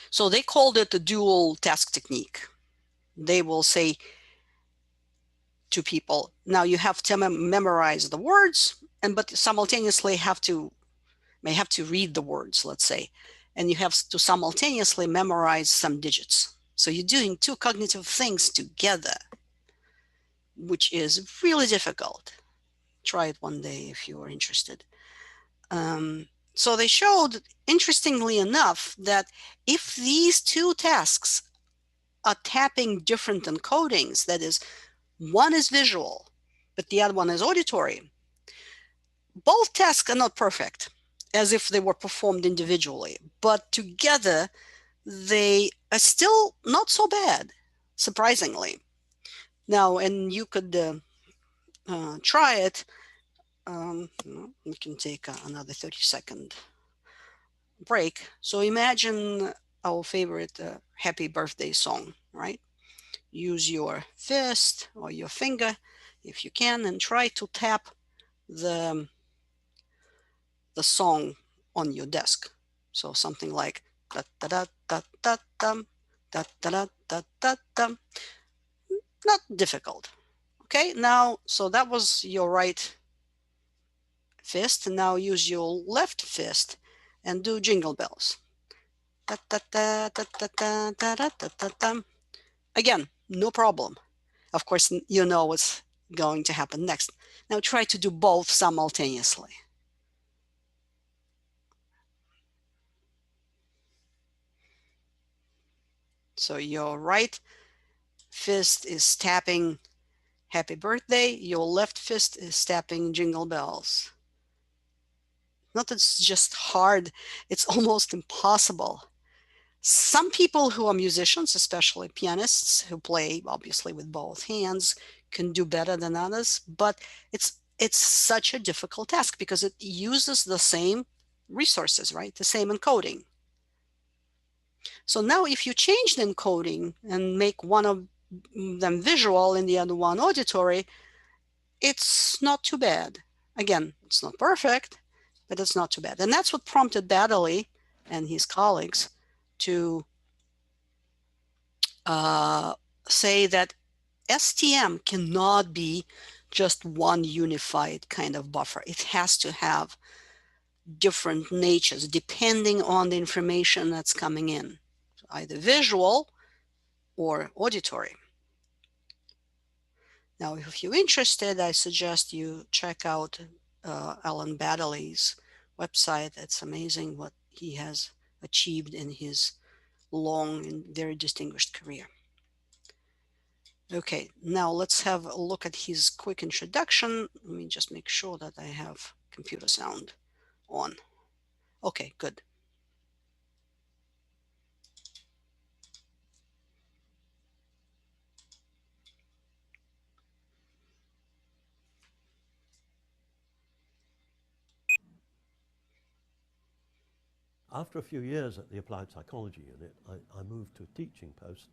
So they called it the dual task technique. They will say to people, now you have to memorize the words, and but simultaneously may have to read the words, let's say, and you have to simultaneously memorize some digits. So you're doing two cognitive things together, which is really difficult. Try it one day if you are interested. So they showed, interestingly enough, that if these two tasks are tapping different encodings, that is, one is visual, but the other one is auditory, both tasks are not perfect, as if they were performed individually, but together they are still not so bad, surprisingly. Now, and you could try it. We can take another 30-second break. So imagine our favorite happy birthday song, right? Use your fist or your finger if you can and try to tap the the song on your desk. So something like da da da da da dum, da da da da da dum. Not difficult. Okay, now so that was your right fist. Now use your left fist and do jingle bells. Da da da da da da da da da da dum. Again, no problem. Of course, you know what's going to happen next. Now try to do both simultaneously. So your right fist is tapping happy birthday, your left fist is tapping jingle bells. Not that it's just hard, it's almost impossible. Some people who are musicians, especially pianists who play obviously with both hands, can do better than others, but it's such a difficult task because it uses the same resources, right? The same encoding. So now if you change the encoding and make one of them visual and the other one auditory, it's not too bad. Again, it's not perfect, but it's not too bad. And that's what prompted Baddeley and his colleagues to uh, say that STM cannot be just one unified kind of buffer. It has to have different natures depending on the information that's coming in, either visual or auditory. Now, if you're interested, I suggest you check out Alan Baddeley's website. It's amazing what he has achieved in his long and very distinguished career. Okay, now let's have a look at his quick introduction. Let me just make sure that I have computer sound on. Okay, good. After a few years at the Applied Psychology Unit, I moved to a teaching post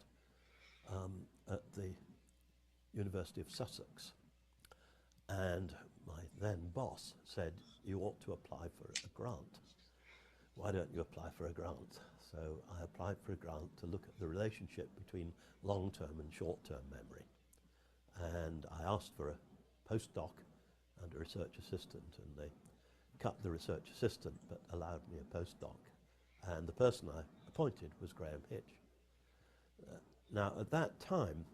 at the University of Sussex. And my then boss said, you ought to apply for a grant. Why don't you apply for a grant? So I applied for a grant to look at the relationship between long-term and short-term memory. And I asked for a postdoc and a research assistant, and they cut the research assistant but allowed me a postdoc. And the person I appointed was Graham Hitch. Now, at that time,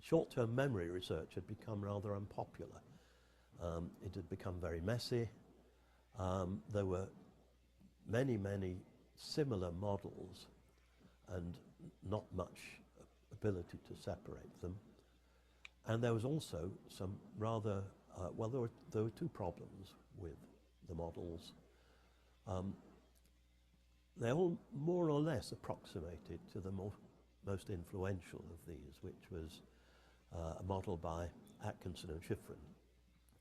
short-term memory research had become rather unpopular. It had become very messy. There were many, many similar models and not much ability to separate them. And there was also some rather, well, there were two problems with the models. They all more or less approximated to the most influential of these, which was a model by Atkinson and Schifrin,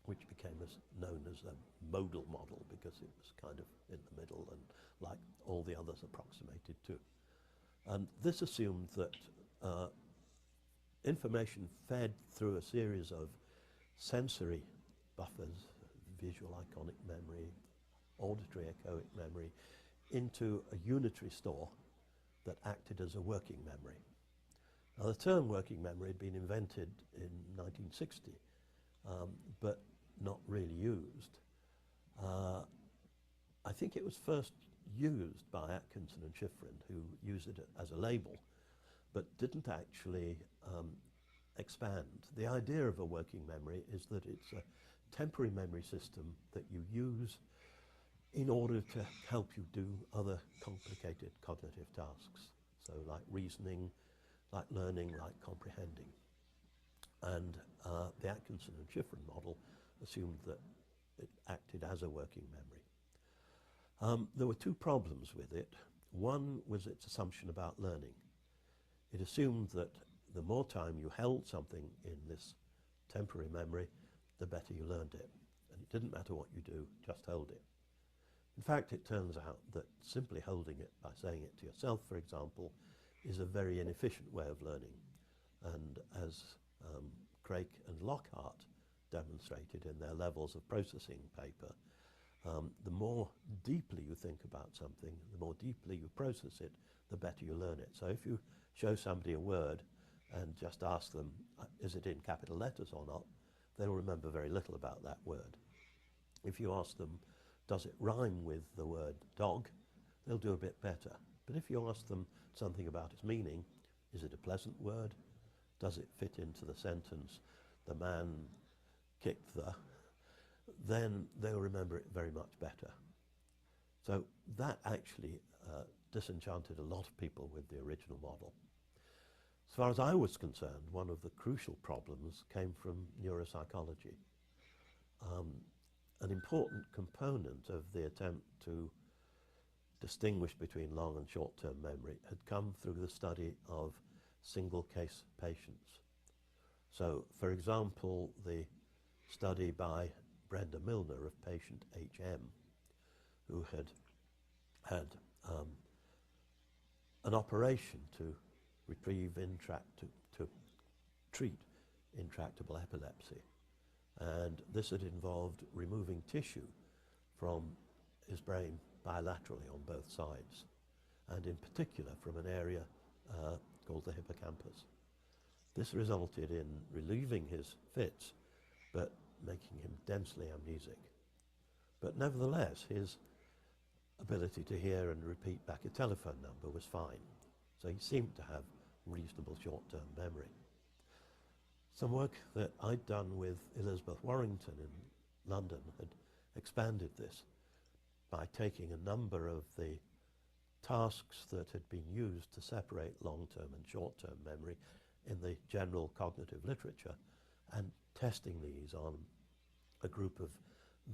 which became known as a modal model because it was kind of in the middle and like all the others approximated to. And this assumed that information fed through a series of sensory buffers, visual iconic memory, auditory echoic memory, into a unitary store that acted as a working memory. Now, the term working memory had been invented in 1960, but not really used. I think it was first used by Atkinson and Schifrin, who used it as a label, but didn't actually expand. The idea of a working memory is that it's a temporary memory system that you use in order to help you do other complicated cognitive tasks. So like reasoning, like learning, like comprehending. And the Atkinson and Schifrin model assumed that it acted as a working memory. There were two problems with it. One was its assumption about learning. It assumed that the more time you held something in this temporary memory, the better you learned it. And it didn't matter what you do, just hold it. In fact, it turns out that simply holding it by saying it to yourself, for example, is a very inefficient way of learning. And as Craik and Lockhart demonstrated in their levels of processing paper, the more deeply you think about something, the more deeply you process it, the better you learn it. So if you show somebody a word and just ask them, is it in capital letters or not, they'll remember very little about that word. If you ask them, does it rhyme with the word dog, they'll do a bit better. But if you ask them something about its meaning, is it a pleasant word? Does it fit into the sentence, the man kicked the, then they'll remember it very much better. So that actually disenchanted a lot of people with the original model. As far as I was concerned, one of the crucial problems came from neuropsychology. An important component of the attempt to distinguish between long and short-term memory had come through the study of single case patients. So, for example, the study by Brenda Milner of patient HM, who had had an operation to to treat intractable epilepsy. And this had involved removing tissue from his brain bilaterally on both sides, and in particular from an area called the hippocampus. This resulted in relieving his fits, but making him densely amnesic. But nevertheless, his ability to hear and repeat back a telephone number was fine. So he seemed to have reasonable short-term memory. Some work that I'd done with Elizabeth Warrington in London had expanded this by taking a number of the tasks that had been used to separate long-term and short-term memory in the general cognitive literature and testing these on a group of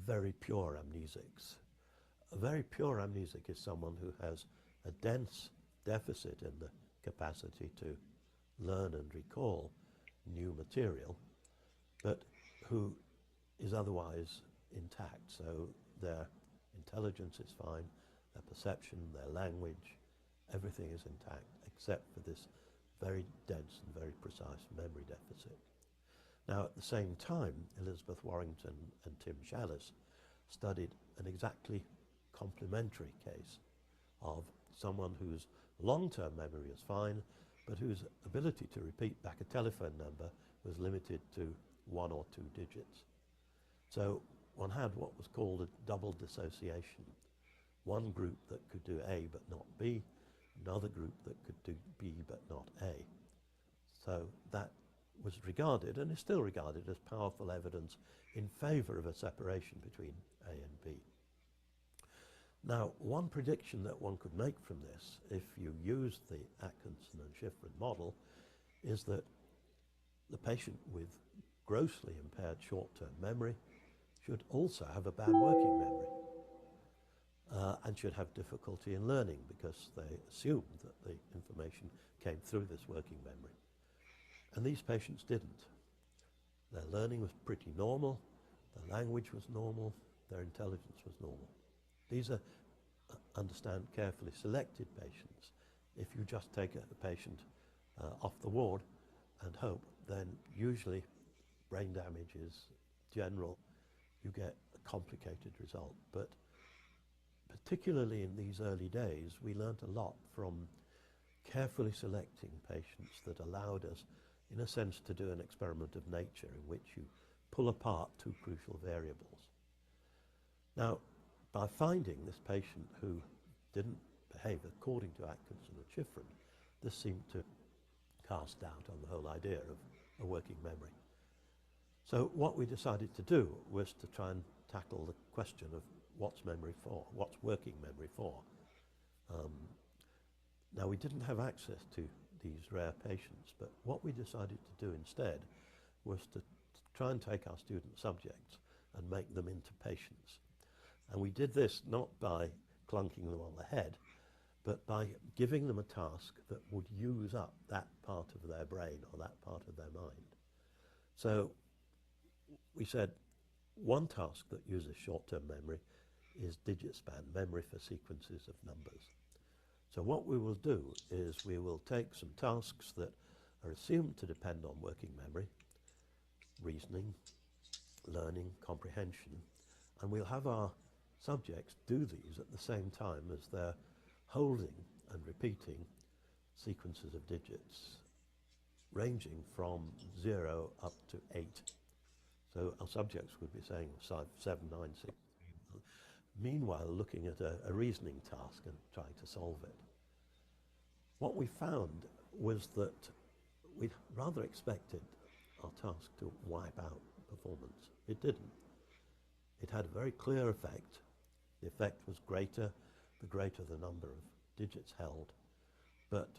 very pure amnesics. A very pure amnesic is someone who has a dense deficit in the capacity to learn and recall new material, but who is otherwise intact. So their intelligence is fine, their perception, their language, everything is intact except for this very dense and very precise memory deficit. Now, at the same time, Elizabeth Warrington and Tim Shallis studied an exactly complementary case of someone whose long-term memory is fine, but whose ability to repeat back a telephone number was limited to 1 or 2 digits. So one had what was called a double dissociation. One group that could do A but not B, another group that could do B but not A. So that was regarded, and is still regarded, as powerful evidence in favour of a separation between A and B. Now, one prediction that one could make from this, if you use the Atkinson and Schifrin model, is that the patient with grossly impaired short-term memory should also have a bad working memory and should have difficulty in learning because they assumed that the information came through this working memory. And these patients didn't. Their learning was pretty normal, their language was normal, their intelligence was normal. These are, understand, carefully selected patients. If you just take a patient off the ward and hope, then usually brain damage is general, you get a complicated result. But particularly in these early days, we learned a lot from carefully selecting patients that allowed us, in a sense, to do an experiment of nature in which you pull apart two crucial variables. Now, by finding this patient who didn't behave according to Atkinson and Schifrin, this seemed to cast doubt on the whole idea of a working memory. So what we decided to do was to try and tackle the question of what's memory for, what's working memory for. Now, we didn't have access to these rare patients, but what we decided to do instead was to try and take our student subjects and make them into patients. And we did this not by clunking them on the head, but by giving them a task that would use up that part of their brain or that part of their mind. So we said one task that uses short-term memory is digit span, memory for sequences of numbers. So what we will do is we will take some tasks that are assumed to depend on working memory, reasoning, learning, comprehension, and we'll have our subjects do these at the same time as they're holding and repeating sequences of digits ranging from 0 up to 8. So our subjects would be saying 7, 9, 6. Meanwhile, looking at a reasoning task and trying to solve it. What we found was that we'd rather expected our task to wipe out performance. It didn't. It had a very clear effect. The effect was greater, the greater the number of digits held, but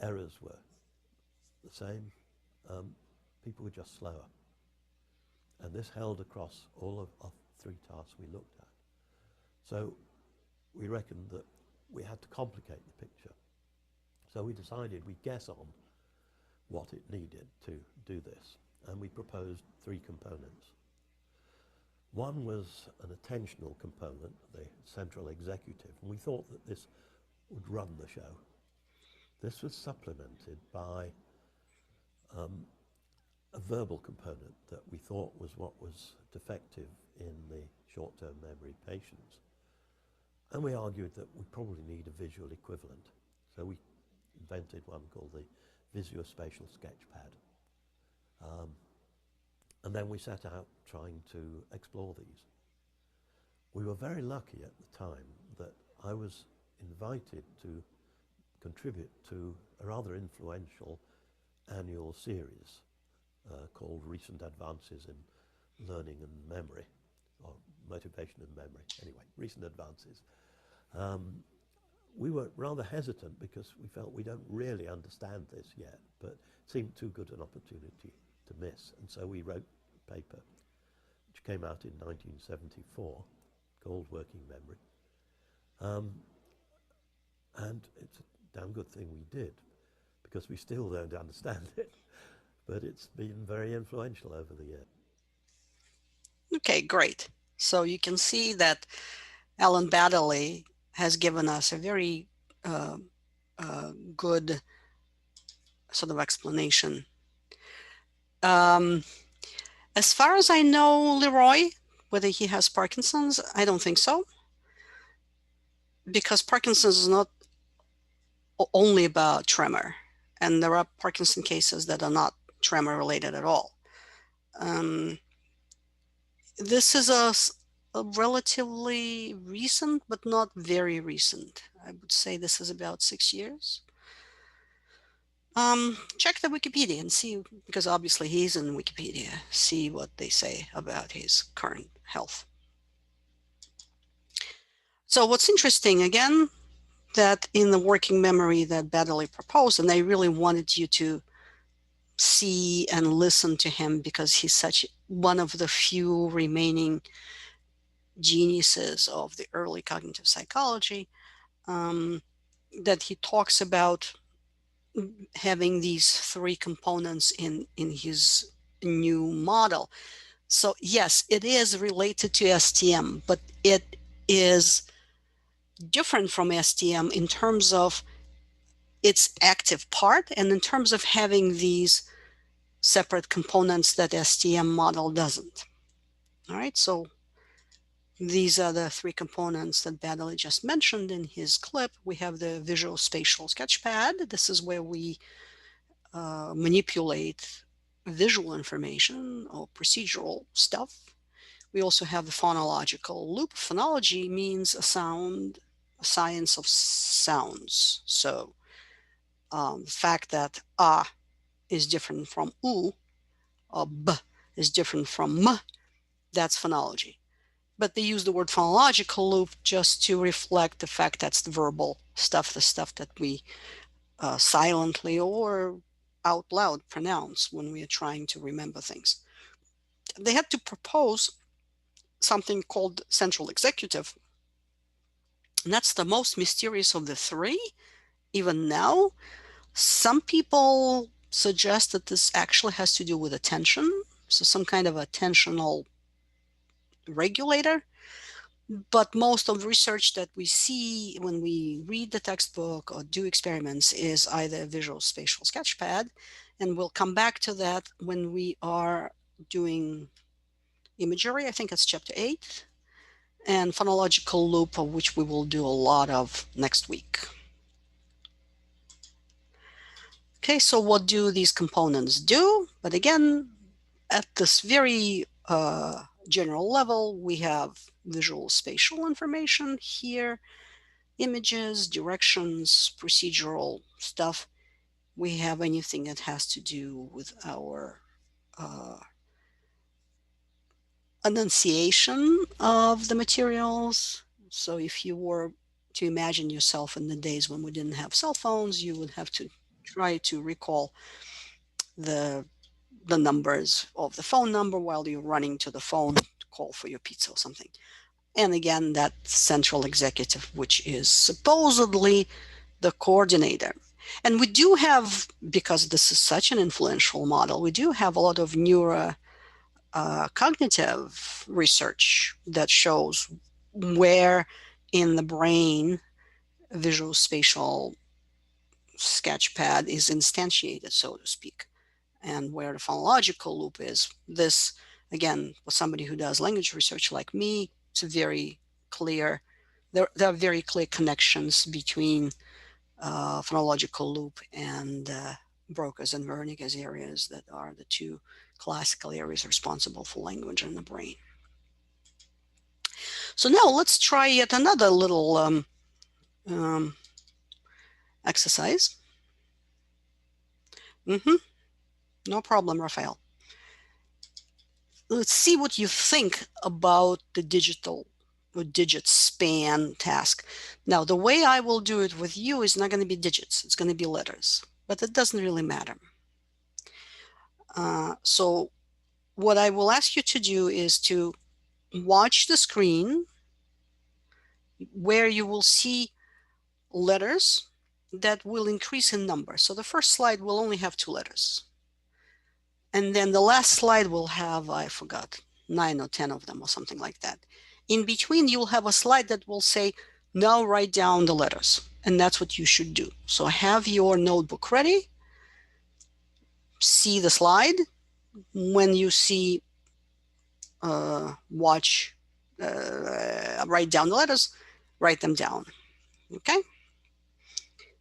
errors were the same. People were just slower. And this held across all of our 3 tasks we looked at. So we reckoned that we had to complicate the picture. So we decided we'd guess on what it needed to do this. And we proposed 3 components. One was an attentional component, the central executive, and we thought that this would run the show. This was supplemented by a verbal component that we thought was what was defective in the short-term memory patients. And we argued that we probably need a visual equivalent. So we invented one called the visuospatial sketchpad. And then we set out trying to explore these. We were very lucky at the time that I was invited to contribute to a rather influential annual series called Recent Advances in Learning and Memory, or Motivation and Memory. Anyway, Recent Advances. We were rather hesitant because we felt we don't really understand this yet, but it seemed too good an opportunity to miss. And so we wrote a paper, which came out in 1974, called Working Memory. And it's a damn good thing we did, because we still don't understand it, but it's been very influential over the years. Okay, great. So you can see that Alan Baddeley has given us a very good sort of explanation. As far as I know, Leroy, whether he has Parkinson's, I don't think so, because Parkinson's is not only about tremor, and there are Parkinson cases that are not tremor related at all. This is a relatively recent, but not very recent. I would say this is about 6 years. Check the Wikipedia and see, because obviously he's in Wikipedia, see what they say about his current health. So what's interesting, again, that in the working memory that Baddeley proposed, and they really wanted you to see and listen to him because he's such one of the few remaining geniuses of the early cognitive psychology, um, that he talks about having these three components in his new model. So yes, it is related to STM, but it is different from STM in terms of its active part and in terms of having these separate components that STM model doesn't. All right, so these are the three components that Baddeley just mentioned in his clip. We have the visual spatial sketchpad. This is where we manipulate visual information or procedural stuff. We also have the phonological loop. Phonology means a science of sounds. So the fact that is different from u, or b is different from m, that's phonology. But they use the word phonological loop just to reflect the fact that's the verbal stuff, the stuff that we silently or out loud pronounce when we are trying to remember things. They had to propose something called central executive, and that's the most mysterious of the three. Even now, some people suggest that this actually has to do with attention, so some kind of attentional regulator. But most of the research that we see when we read the textbook or do experiments is either visual spatial sketchpad, and we'll come back to that when we are doing imagery. I think it's chapter 8, and phonological loop, of which we will do a lot of next week. Okay, so what do these components do? But again, at this very general level, we have visual spatial information here, images, directions, procedural stuff. We have anything that has to do with our uh, enunciation of the materials. So if you were to imagine yourself in the days when we didn't have cell phones, you would have to try to recall the the numbers of the phone number while you're running to the phone to call for your pizza or something. And again, that central executive, which is supposedly the coordinator. And we do have, because this is such an influential model, we do have a lot of neuro cognitive research that shows where in the brain visual spatial sketchpad is instantiated, so to speak, and where the phonological loop is. This, again, for somebody who does language research like me, it's a very clear, there are very clear connections between phonological loop and Broca's and Wernicke's areas that are the two classical areas responsible for language in the brain. So now let's try yet another little um, exercise. No problem, Raphael. Let's see what you think about the digital or digit span task. Now, the way I will do it with you is not going to be digits, it's going to be letters, but it doesn't really matter. So what I will ask you to do is to watch the screen where you will see letters that will increase in number. So the first slide will only have 2 letters. And then the last slide will have, I forgot, 9 or 10 of them or something like that. In between, you'll have a slide that will say, now write down the letters. And that's what you should do. So have your notebook ready. See the slide. When you see watch, write down the letters, write them down. Okay?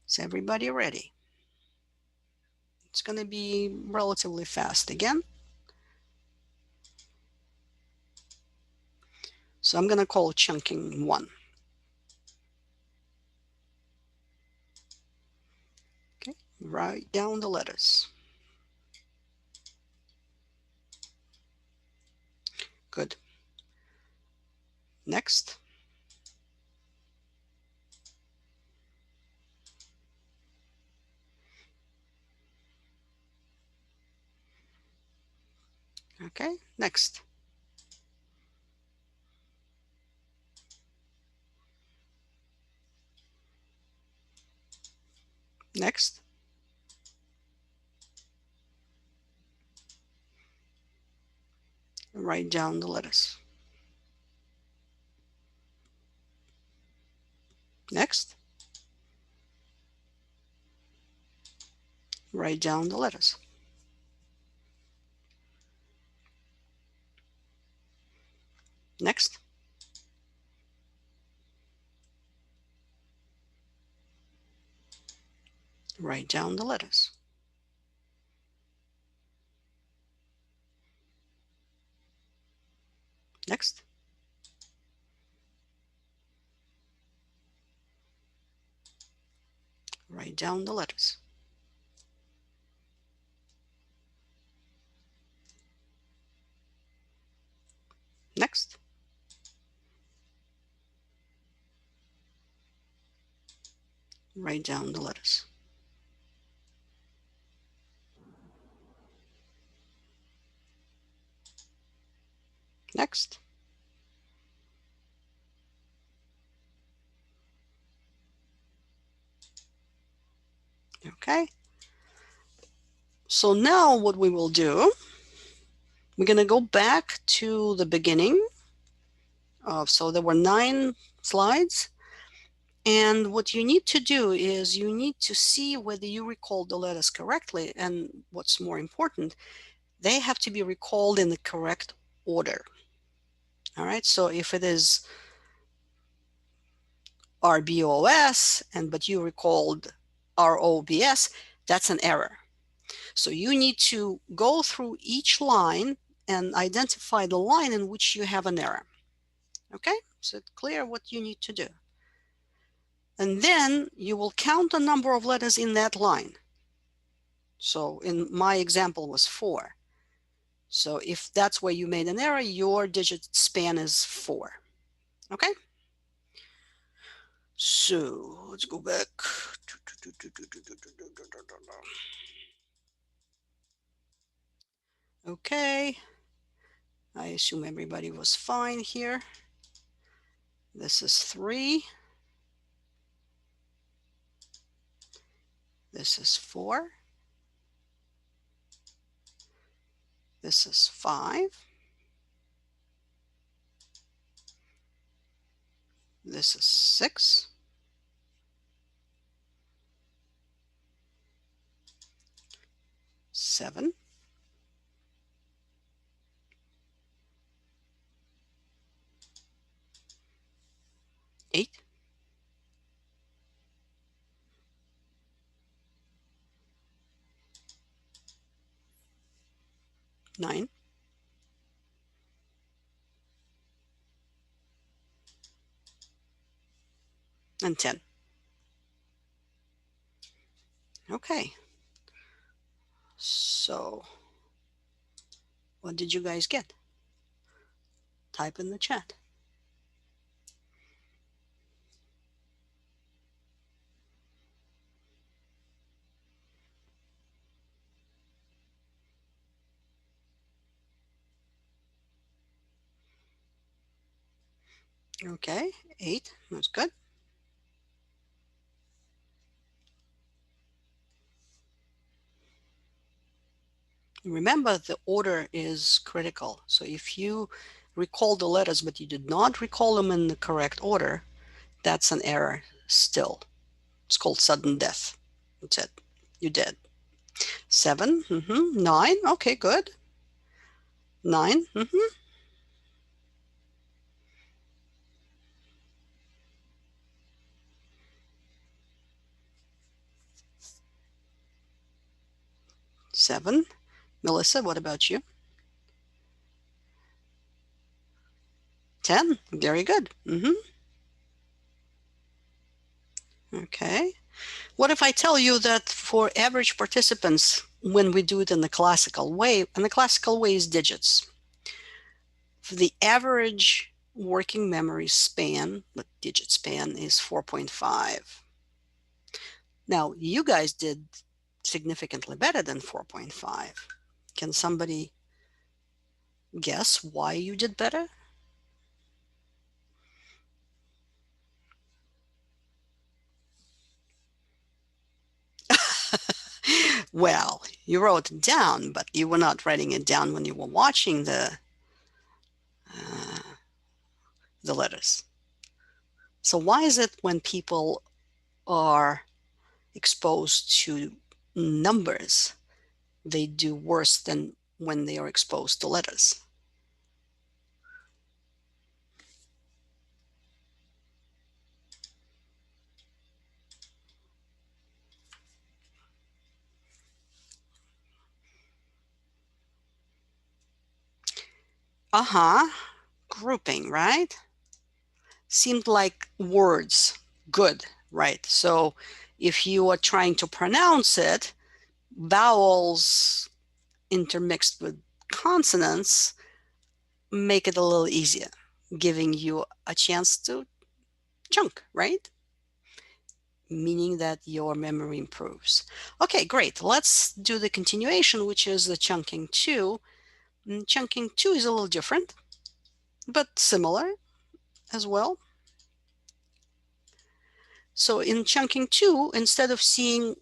Is everybody ready? It's going to be relatively fast again. So I'm going to call chunking 1. Okay, write down the letters. Good. Next. Okay, next. Next. Write down the letters. Next. Write down the letters. Next. Write down the letters. Next. Write down the letters. Next. Write down the letters. Next. Okay. So now what we will do, we're going to go back to the beginning of, so there were 9 slides. And what you need to do is you need to see whether you recall the letters correctly. And what's more important, they have to be recalled in the correct order. All right. So if it is RBOS but you recalled ROBS, that's an error. So you need to go through each line and identify the line in which you have an error. Okay, so it's clear what you need to do. And then you will count the number of letters in that line. So in my example was 4. So if that's where you made an error, your digit span is 4. Okay? So let's go back. Okay. I assume everybody was fine here. This is 3. This is 4. This is 5. This is 6. 7. 8. 9. And 10. Okay. So what did you guys get? Type in the chat. Okay, 8. That's good. Remember, the order is critical. So if you recall the letters but you did not recall them in the correct order, that's an error still. It's called sudden death. That's it. You're dead. 7. 9. Okay, good. 9. 7. Melissa, what about you? 10. Very good. Okay. What if I tell you that for average participants, when we do it in the classical way, and the classical way is digits, for the average working memory span, the digit span is 4.5. Now, you guys did significantly better than 4.5. Can somebody guess why you did better? Well, you wrote it down, but you were not writing it down when you were watching the letters. So why is it when people are exposed to numbers, they do worse than when they are exposed to letters? Uh-huh. Grouping, right? Seemed like words. Good, right? So if you are trying to pronounce it, vowels intermixed with consonants make it a little easier, giving you a chance to chunk, right? Meaning that your memory improves. Okay, great. Let's do the continuation, which is the chunking 2. Chunking 2 is a little different, but similar as well. So in chunking 2, instead of seeing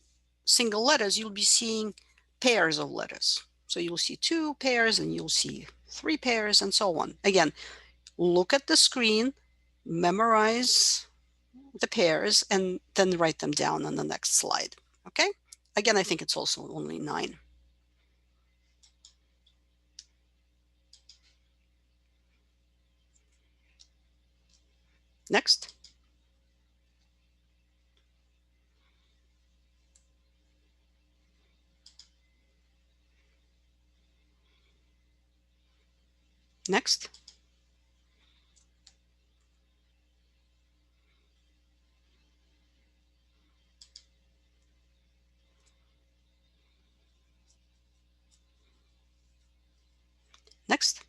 single letters, you'll be seeing pairs of letters. So you'll see 2 pairs and you'll see 3 pairs and so on. Again, look at the screen, memorize the pairs, and then write them down on the next slide. Okay? Again, I think it's also only 9. Next. Next. Next.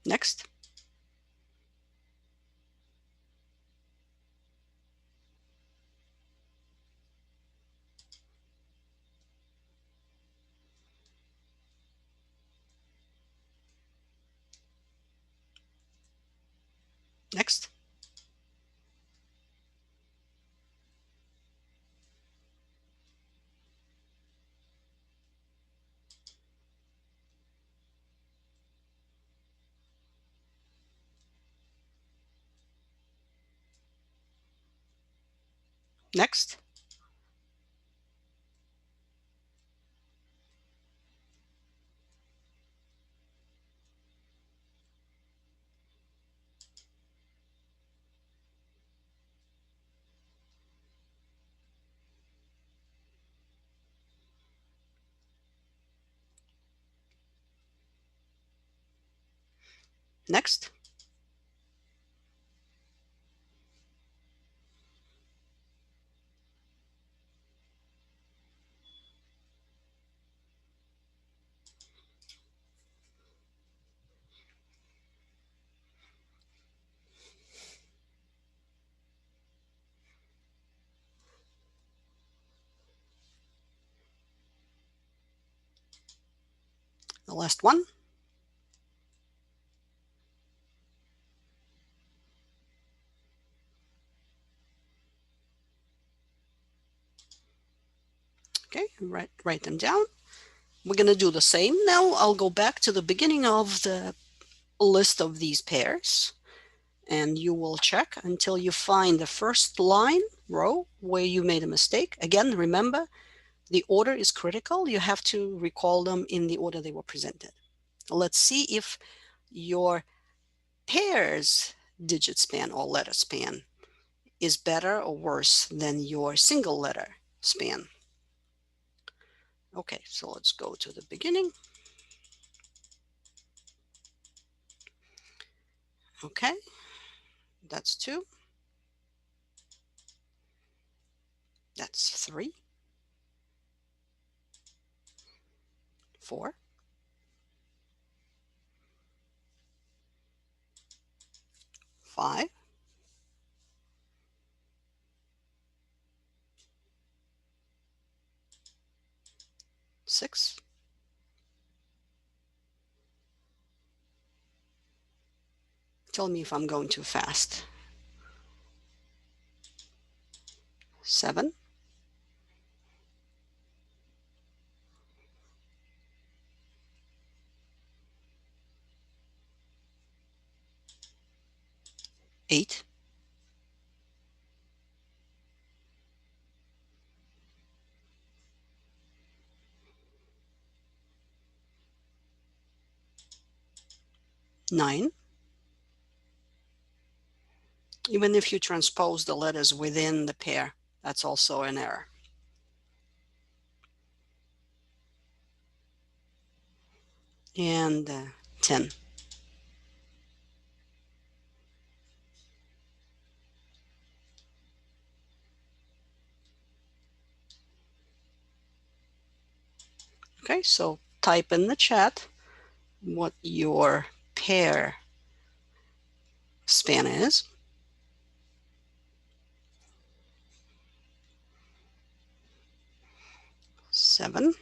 Next. Next. Next. Next. The last one. Okay, write them down. We're going to do the same. Now I'll go back to the beginning of the list of these pairs, and you will check until you find the first line row where you made a mistake. Again, remember, the order is critical. You have to recall them in the order they were presented. Let's see if your pairs digit span or letter span is better or worse than your single letter span. Okay, so let's go to the beginning. Okay, that's 2. That's 3, 4, 5, 6, 'tell me if I'm going too fast, 7, 8, 9. Even if you transpose the letters within the pair, that's also an error. And 10. Okay, so type in the chat what your pair span is. 7.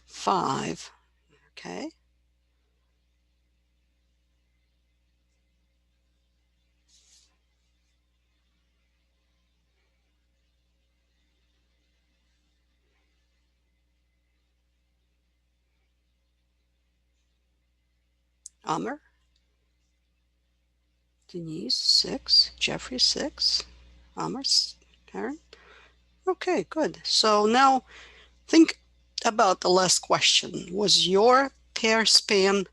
5. Okay. Amr, Denise, 6. Jeffrey, 6. Amr, Karen. Okay, good. So now think about the last question. Was your pair span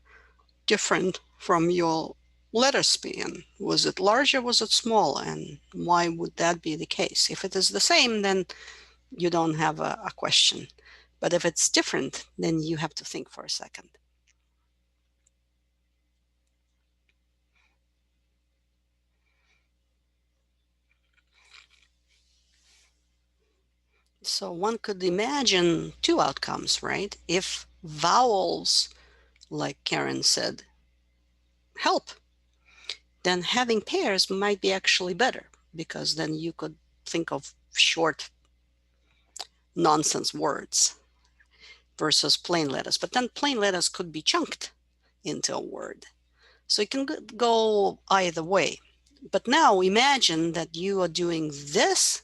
different from your letter span? Was it large or was it small? And why would that be the case? If it is the same, then you don't have a question. But if it's different, then you have to think for a second. So one could imagine two outcomes, right? If vowels, like Karen said, help, then having pairs might be actually better, because then you could think of short nonsense words versus plain letters. But then plain letters could be chunked into a word. So it can go either way. But now imagine that you are doing this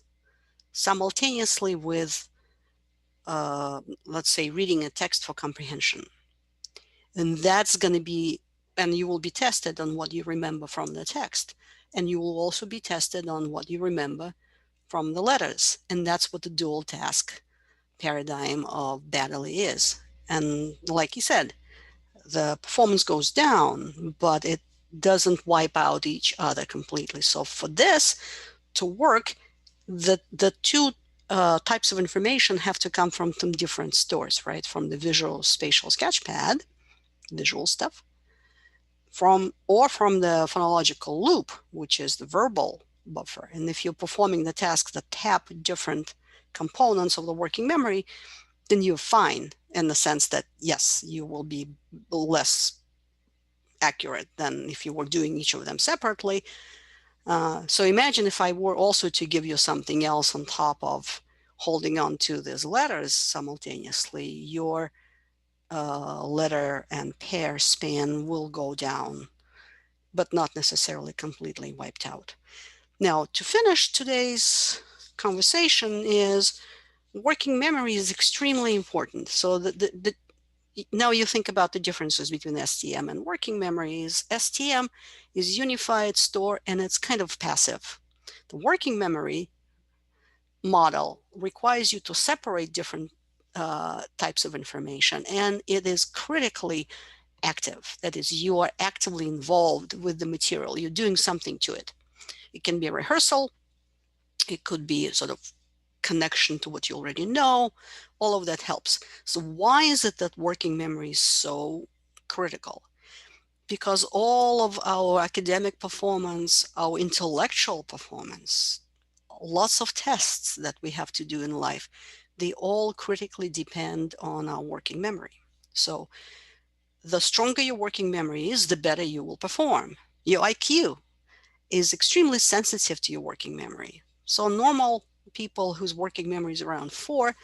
simultaneously with, let's say, reading a text for comprehension. And that's going to be, and you will be tested on what you remember from the text. And you will also be tested on what you remember from the letters. And that's what the dual task paradigm of Baddeley is. And like you said, the performance goes down, but it doesn't wipe out each other completely. So for this to work, the two types of information have to come from some different stores, right? From the visual spatial sketchpad, visual stuff, from the phonological loop, which is the verbal buffer. And if you're performing the tasks that tap different components of the working memory, then you're fine in the sense that, yes, you will be less accurate than if you were doing each of them separately. So imagine if I were also to give you something else on top of holding on to these letters simultaneously, your letter and pair span will go down, but not necessarily completely wiped out. Now, to finish today's conversation is working memory is extremely important. So now you think about the differences between STM and working memories. STM is unified store and it's kind of passive. The working memory model requires you to separate different types of information, and it is critically active. That is, you are actively involved with the material. You're doing something to it. It can be a rehearsal. It could be a sort of connection to what you already know. All of that helps. So why is it that working memory is so critical? Because all of our academic performance, our intellectual performance, lots of tests that we have to do in life, they all critically depend on our working memory. So the stronger your working memory is, the better you will perform. Your IQ is extremely sensitive to your working memory. So normal people whose working memory is around 4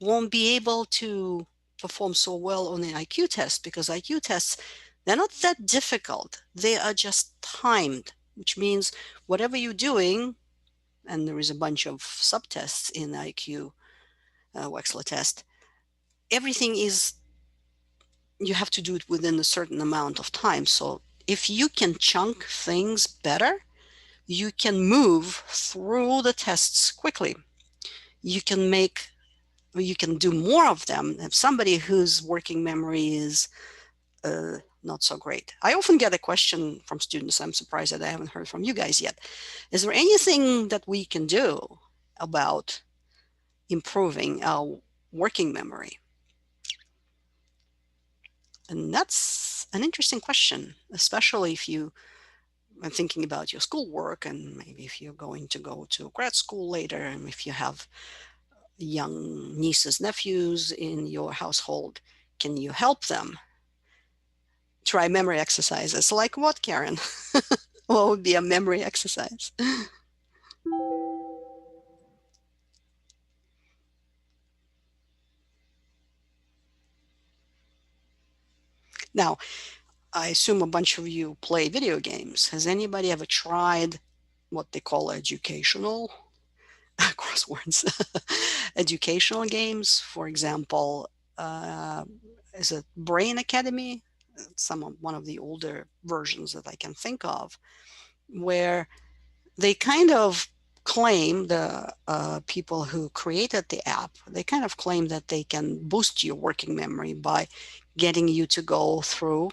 won't be able to perform so well on the IQ test, because IQ tests, they're not that difficult. They are just timed, which means whatever you're doing, and there is a bunch of subtests in the IQ Wechsler test, everything is, you have to do it within a certain amount of time. So if you can chunk things better, you can move through the tests quickly. You can make, you can do more of them. If somebody whose working memory is not so great. I often get a question from students. I'm surprised that I haven't heard from you guys yet. Is there anything that we can do about improving our working memory? And that's an interesting question, especially if you are thinking about your schoolwork, and maybe if you're going to go to grad school later, and if you have young nieces, nephews in your household, can you help them try memory exercises? Like what, Karen? What would be a memory exercise? Now, I assume a bunch of you play video games. Has anybody ever tried what they call educational crosswords? Educational games, for example, uh, is it Brain Academy? One of the older versions that I can think of, where they kind of claim, the people who created the app, they kind of claim that they can boost your working memory by getting you to go through,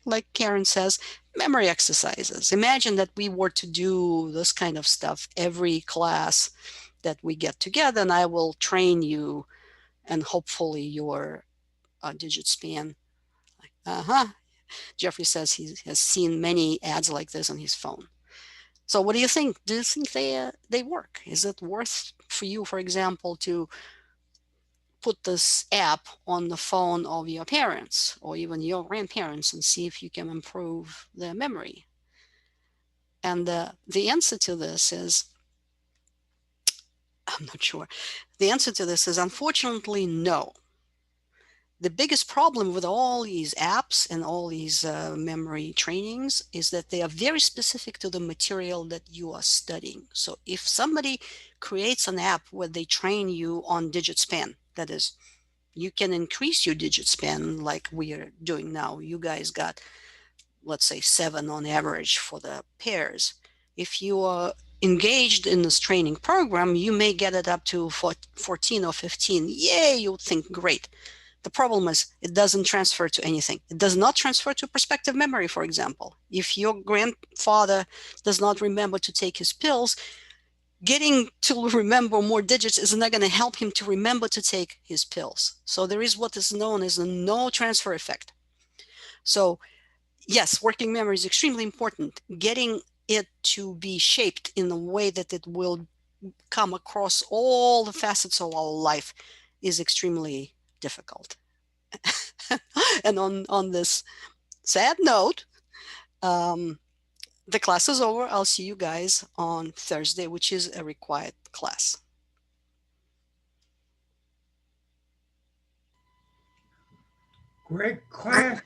like Karen says, memory exercises. Imagine that we were to do this kind of stuff every class that we get together, and I will train you, and hopefully your digit span. Uh-huh. Jeffrey says he has seen many ads like this on his phone. So what do you think? Do you think they work? Is it worth for you, for example, to put this app on the phone of your parents or even your grandparents and see if you can improve their memory? And the answer to this is, I'm not sure. The answer to this is unfortunately no. The biggest problem with all these apps and all these memory trainings is that they are very specific to the material that you are studying. So if somebody creates an app where they train you on digit span, that is, you can increase your digit span like we are doing now. You guys got, let's say, 7 on average for the pairs. If you are engaged in this training program, you may get it up to 14 or 15. Yay, you'll think great. The problem is it doesn't transfer to anything. It does not transfer to perspective memory, for example. If your grandfather does not remember to take his pills, getting to remember more digits is not going to help him to remember to take his pills. So there is what is known as a no transfer effect. So yes, working memory is extremely important. Getting it to be shaped in a way that it will come across all the facets of our life is extremely difficult. And on this sad note, um, the class is over. I'll see you guys on Thursday, which is a required class. Great class.